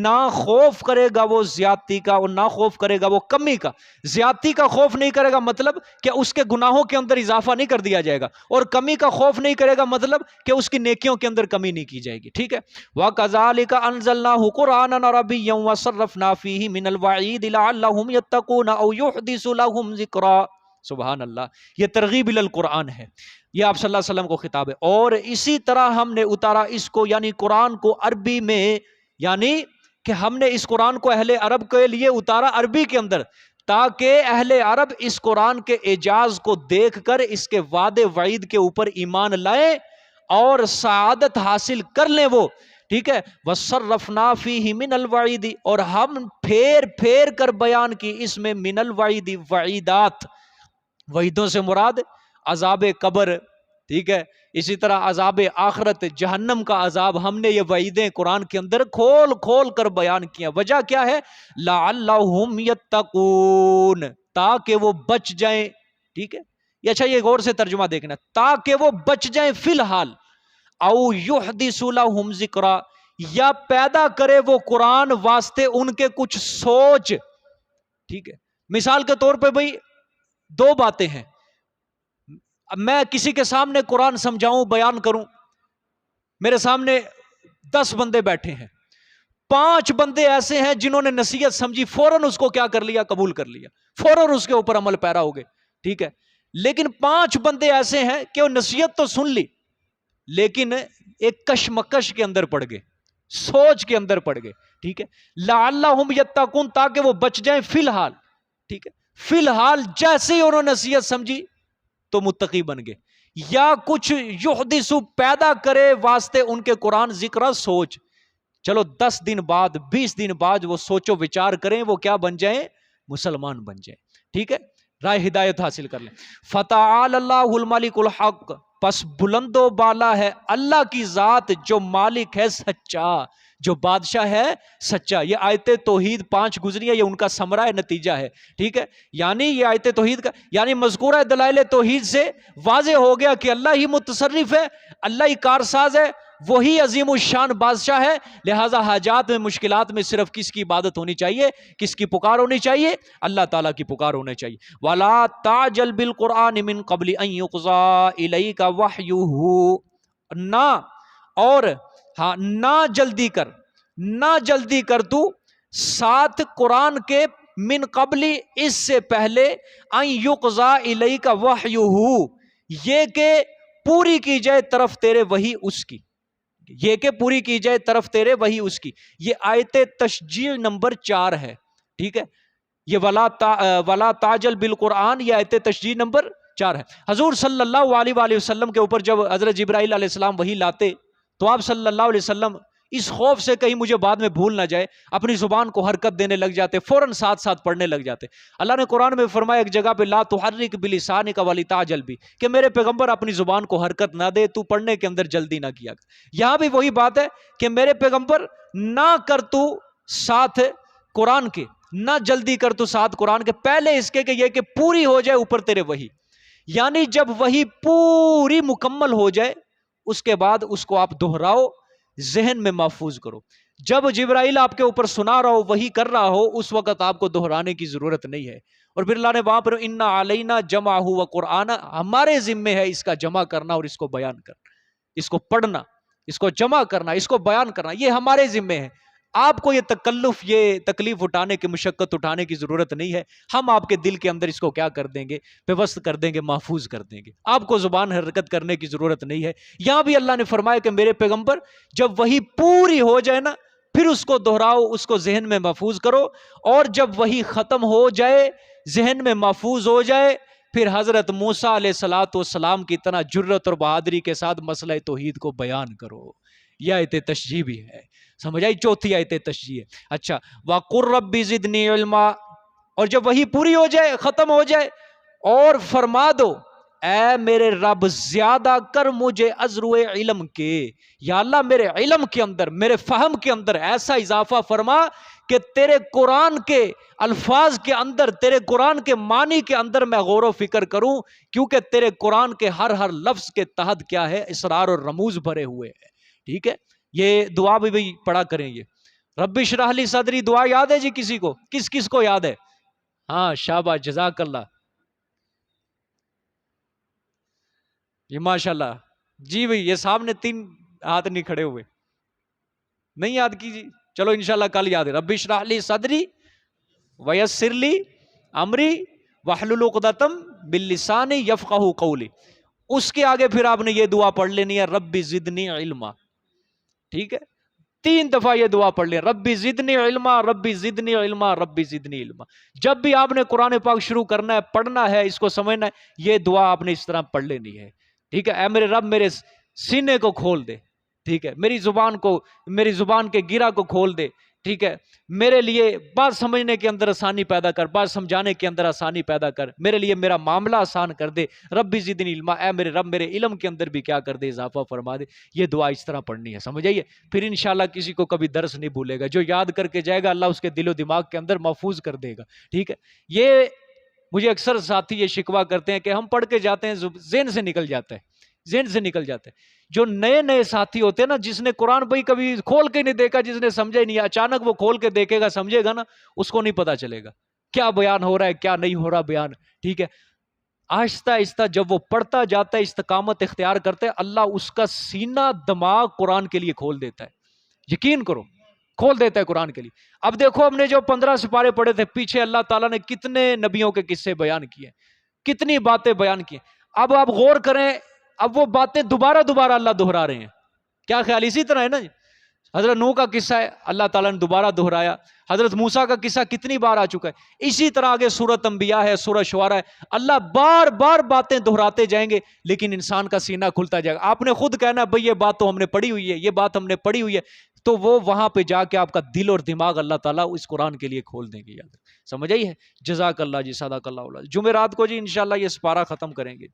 A: نہ خوف کرے گا وہ زیادتی کا اور نہ خوف کرے گا وہ کمی کا۔ زیادتی کا خوف نہیں کرے گا مطلب کہ اس کے گناہوں کے اندر اضافہ نہیں کر دیا جائے گا، اور کمی کا خوف نہیں کرے گا مطلب کہ اس کی نیکیوں کے اندر کمی نہیں کی جائے گی، ٹھیک ہے۔ وَكَذَلِكَ أَنزَلْنَاهُ قُرْآنًا عَرَبِيًّا وَصَرَّفْنَا فِيهِ مِنَ الْوَعِيدِ لَعَلَّهُمْ يَتَّقُونَ أَوْ يُحْدِثُ لَهُمْ ذِكْرًا۔ سبحان اللہ، یہ ترغیب القرآن ہے، یہ آپ صلی اللہ علیہ وسلم کو خطاب ہے۔ اور اسی طرح ہم نے اتارا اس کو، یعنی قرآن کو عربی میں، یعنی کہ ہم نے اس قرآن کو اہل عرب کے لیے اتارا عربی کے اندر، تاکہ اہل عرب اس قرآن کے اعجاز کو دیکھ کر اس کے وعد وعید کے اوپر ایمان لائیں اور سعادت حاصل کر لیں وہ، ٹھیک ہے۔ وَصَرَّفْنَا فِيهِ مِنَ الْوَعِيدِ، اور ہم پھیر پھیر کر بیان کی اس میں من الوعید، وعیدات، وعیدوں سے مراد عذاب قبر، ٹھیک ہے، اسی طرح عذاب آخرت، جہنم کا عذاب، ہم نے یہ وعیدیں قرآن کے اندر کھول کھول کر بیان کیا۔ وجہ کیا ہے؟ لَعَلَّهُمْ يَتَّقُونَ، تاکہ وہ بچ جائیں، ٹھیک ہے۔ یہ اچھا، یہ غور سے ترجمہ دیکھنا، تاکہ وہ بچ جائیں فی الحال، او يُحْدِثُ لَهُمْ ذِكْرًا، یا پیدا کرے وہ قرآن واسطے ان کے کچھ سوچ، ٹھیک ہے۔ مثال کے طور پہ بھئی 2 باتیں ہیں، میں کسی کے سامنے قرآن سمجھاؤں، بیان کروں، میرے سامنے 10 بندے بیٹھے ہیں، 5 بندے ایسے ہیں جنہوں نے نصیحت سمجھی، فوراً اس کو کیا کر لیا؟ قبول کر لیا، فوراً اس کے اوپر عمل پیرا ہو گئے، ٹھیک ہے۔ لیکن 5 بندے ایسے ہیں کہ وہ نصیحت تو سن لی لیکن ایک کشمکش کے اندر پڑ گئے، سوچ کے اندر پڑ گئے، ٹھیک ہے۔ لعلہم یتقون، تاکہ وہ بچ جائیں فی الحال، ٹھیک ہے۔ فی الحال جیسے ہی انہوں نے نصیحت سمجھی تو متقی بن گئے، یا کچھ یحدث پیدا کرے واسطے ان کے قرآن ذکر سوچ. چلو 10 دن بعد 20 دن بعد وہ سوچو وچار کریں، وہ کیا بن جائیں؟ مسلمان بن جائیں. ٹھیک ہے، رائے ہدایت حاصل کر لیں. فتعال اللہ الملک الحق، پس بلند و بالا ہے اللہ کی ذات جو مالک ہے سچا، جو بادشاہ ہے سچا. یہ آیت توحید 5 گزری ہے، یہ ان کا ثمرہ نتیجہ ہے. ٹھیک ہے، یعنی یہ آیت توحید کا، یعنی مذکورہ دلائل توحید سے واضح ہو گیا کہ اللہ ہی متصرف ہے، اللہ ہی کارساز ہے، وہی عظیم الشان بادشاہ ہے. لہٰذا حاجات میں، مشکلات میں صرف کس کی عبادت ہونی چاہیے؟ کس کی پکار ہونی چاہیے؟ اللہ تعالیٰ کی پکار ہونا چاہیے. وَلَا تَعْجَلْ بِالْقُرْآنِ مِنْ قَبْلِ أَنْ يُقْضَى إِلَيْكَ وَحْيُهُ، نہ، اور ہاں، نہ جلدی کر، نہ جلدی کر تو ساتھ قرآن کے، من قبل، اس سے پہلے، ان یقضا الیک وحیہ، یہ کہ پوری کی جائے طرف تیرے وحی اس کی، یہ کہ پوری کی جائے طرف تیرے وحی اس کی. یہ آیت تشجیع نمبر 4 ہے. ٹھیک ہے، یہ ولا تعجل بالقرآن، یہ آیت تشجیع نمبر 4 ہے. حضور صلی اللہ علیہ وآلہ وسلم کے اوپر جب حضرت جبرائیل علیہ السلام وحی لاتے تو آپ صلی اللہ علیہ وسلم اس خوف سے کہیں مجھے بعد میں بھول نہ جائے، اپنی زبان کو حرکت دینے لگ جاتے، فوراً ساتھ ساتھ پڑھنے لگ جاتے. اللہ نے قرآن میں فرمایا ایک جگہ پہ، لا تحرک بلسانک ولتعجل بھی، کہ میرے پیغمبر اپنی زبان کو حرکت نہ دے، تو پڑھنے کے اندر جلدی نہ کیا. یہاں بھی وہی بات ہے کہ میرے پیغمبر نہ کر تو ساتھ قرآن کے، نہ جلدی کر تو ساتھ قرآن کے، پہلے اس کے کہ یہ کہ پوری ہو جائے اوپر تیرے وحی. یعنی جب وحی پوری مکمل ہو جائے اس کے بعد اس کو آپ دہراؤ، ذہن میں محفوظ کرو. جب جبرائیل آپ کے اوپر سنا رہا ہو، وحی کر رہا ہو، اس وقت آپ کو دہرانے کی ضرورت نہیں ہے. اور پھر اللہ نے وہاں پر اِنَّ عَلَيْنَا جَمْعَهُ وَقُرْآنَ، ہمارے ذمے ہے اس کا جمع کرنا اور اس کو بیان کرنا، اس کو پڑھنا، اس کو جمع کرنا، اس کو بیان کرنا، یہ ہمارے ذمے ہے. آپ کو یہ تکلف، یہ تکلیف اٹھانے کی، مشقت اٹھانے کی ضرورت نہیں ہے. ہم آپ کے دل کے اندر اس کو کیا کر دیں گے؟ پیوست کر دیں گے، محفوظ کر دیں گے. آپ کو زبان حرکت کرنے کی ضرورت نہیں ہے. یہاں بھی اللہ نے فرمایا کہ میرے پیغمبر جب وہی پوری ہو جائے نا، پھر اس کو دہراؤ، اس کو ذہن میں محفوظ کرو. اور جب وہی ختم ہو جائے، ذہن میں محفوظ ہو جائے، پھر حضرت موسیٰ علیہ السلام کی طرح جرت اور بہادری کے ساتھ مسئلہ توحید کو بیان کرو. یہ آیت تشجیع بھی ہے. سمجھ آئی؟ چوتھی آیت تشجیع ہے. اچھا، وَقُلْ رَبِّ زِدْنِي عِلْمًا، اور جب وہی پوری ہو جائے، ختم ہو جائے، اور فرما دو اے میرے رب زیادہ کر مجھے ازرو علم کے، یا اللہ میرے علم کے اندر، میرے فہم کے اندر ایسا اضافہ فرما کہ تیرے قرآن کے الفاظ کے اندر، تیرے قرآن کے معنی کے اندر میں غور و فکر کروں، کیونکہ تیرے قرآن کے ہر لفظ کے تحت کیا ہے؟ اسرار اور رموز بھرے ہوئے ہیں. ٹھیک ہے، یہ دعا بھی پڑھا کریں. یہ رب اشرح لی صدری دعا یاد ہے جی کسی کو؟ کس کس کو یاد ہے؟ ہاں شاباش، جزاک اللہ، یہ ماشاءاللہ. جی بھئی، یہ صاحب نے 3 ہاتھ نہیں کھڑے ہوئے، نہیں یاد کیجیے. چلو انشاءاللہ کل یاد ہے. رب اشرح لی صدری ویسر لی امری واحلل عقدۃ من لسانی یفقہوا قولی. اس کے آگے پھر آپ نے یہ دعا پڑھ لینی ہے، رب زدنی علما. ٹھیک ہے، 3 دفعہ یہ دعا پڑھ لیں، رب زدنی علما، رب زدنی علما، رب زدنی علما. جب بھی آپ نے قرآن پاک شروع کرنا ہے، پڑھنا ہے، اس کو سمجھنا ہے، یہ دعا آپ نے اس طرح پڑھ لینی ہے. ٹھیک ہے، اے میرے رب میرے سینے کو کھول دے. ٹھیک ہے، میری زبان کے گرہ کو کھول دے. ٹھیک ہے، میرے لیے بات سمجھنے کے اندر آسانی پیدا کر، بات سمجھانے کے اندر آسانی پیدا کر، میرے لیے میرا معاملہ آسان کر دے. رب زدنی علما، اے میرے رب میرے علم کے اندر بھی کیا کر دے؟ اضافہ فرما دے. یہ دعا اس طرح پڑھنی ہے. سمجھ آئیے؟ پھر انشاءاللہ کسی کو کبھی درس نہیں بھولے گا. جو یاد کر کے جائے گا اللہ اس کے دل و دماغ کے اندر محفوظ کر دے گا. ٹھیک ہے، یہ مجھے اکثر ساتھی یہ شکوہ کرتے ہیں کہ ہم پڑھ کے جاتے ہیں، ذہن سے نکل جاتا ہے، ذہن سے نکل جاتے ہیں. جو نئے ساتھی ہوتے ہیں نا، جس نے قرآن بھائی کبھی کھول کے نہیں دیکھا، جس نے سمجھا ہی نہیں، اچانک وہ کھول کے دیکھے گا، سمجھے گا نا، اس کو نہیں پتا چلے گا کیا بیان ہو رہا ہے، کیا نہیں ہو رہا بیان. ٹھیک ہے، آہستہ آہستہ جب وہ پڑھتا جاتا ہے، استقامت اختیار کرتا ہے، اللہ اس کا سینہ دماغ قرآن کے لیے کھول دیتا ہے. یقین کرو، کھول دیتا ہے قرآن کے لیے. اب دیکھو، ہم نے جو 15 سپارے پڑھے تھے، پیچھے اللہ تعالیٰ نے کتنے نبیوں کے قصے بیان کیے، کتنی باتیں بیان کی. اب آپ غور کریں، اب وہ باتیں دوبارہ اللہ دہرا رہے ہیں. کیا خیال؟ اسی طرح ہے نا. حضرت نوح کا قصہ ہے، اللہ تعالیٰ نے دوبارہ دہرایا. حضرت موسیٰ کا قصہ کتنی بار آ چکا ہے. اسی طرح آگے سورۃ انبیاء ہے، سورۃ شعراء ہے، اللہ بار بار باتیں دہراتے جائیں گے، لیکن انسان کا سینہ کھلتا جائے گا. آپ نے خود کہنا بھئی یہ بات تو ہم نے پڑھی ہوئی ہے، یہ بات ہم نے پڑھی ہوئی ہے، تو وہ وہاں پہ جا کے آپ کا دل اور دماغ اللہ تعالیٰ اس قرآن کے لیے کھول دیں گے. یاد سمجھ آئی ہے. جزاک اللہ جی، صدق اللہ. جمعرات کو جی انشاءاللہ یہ سپارہ ختم کریں گے.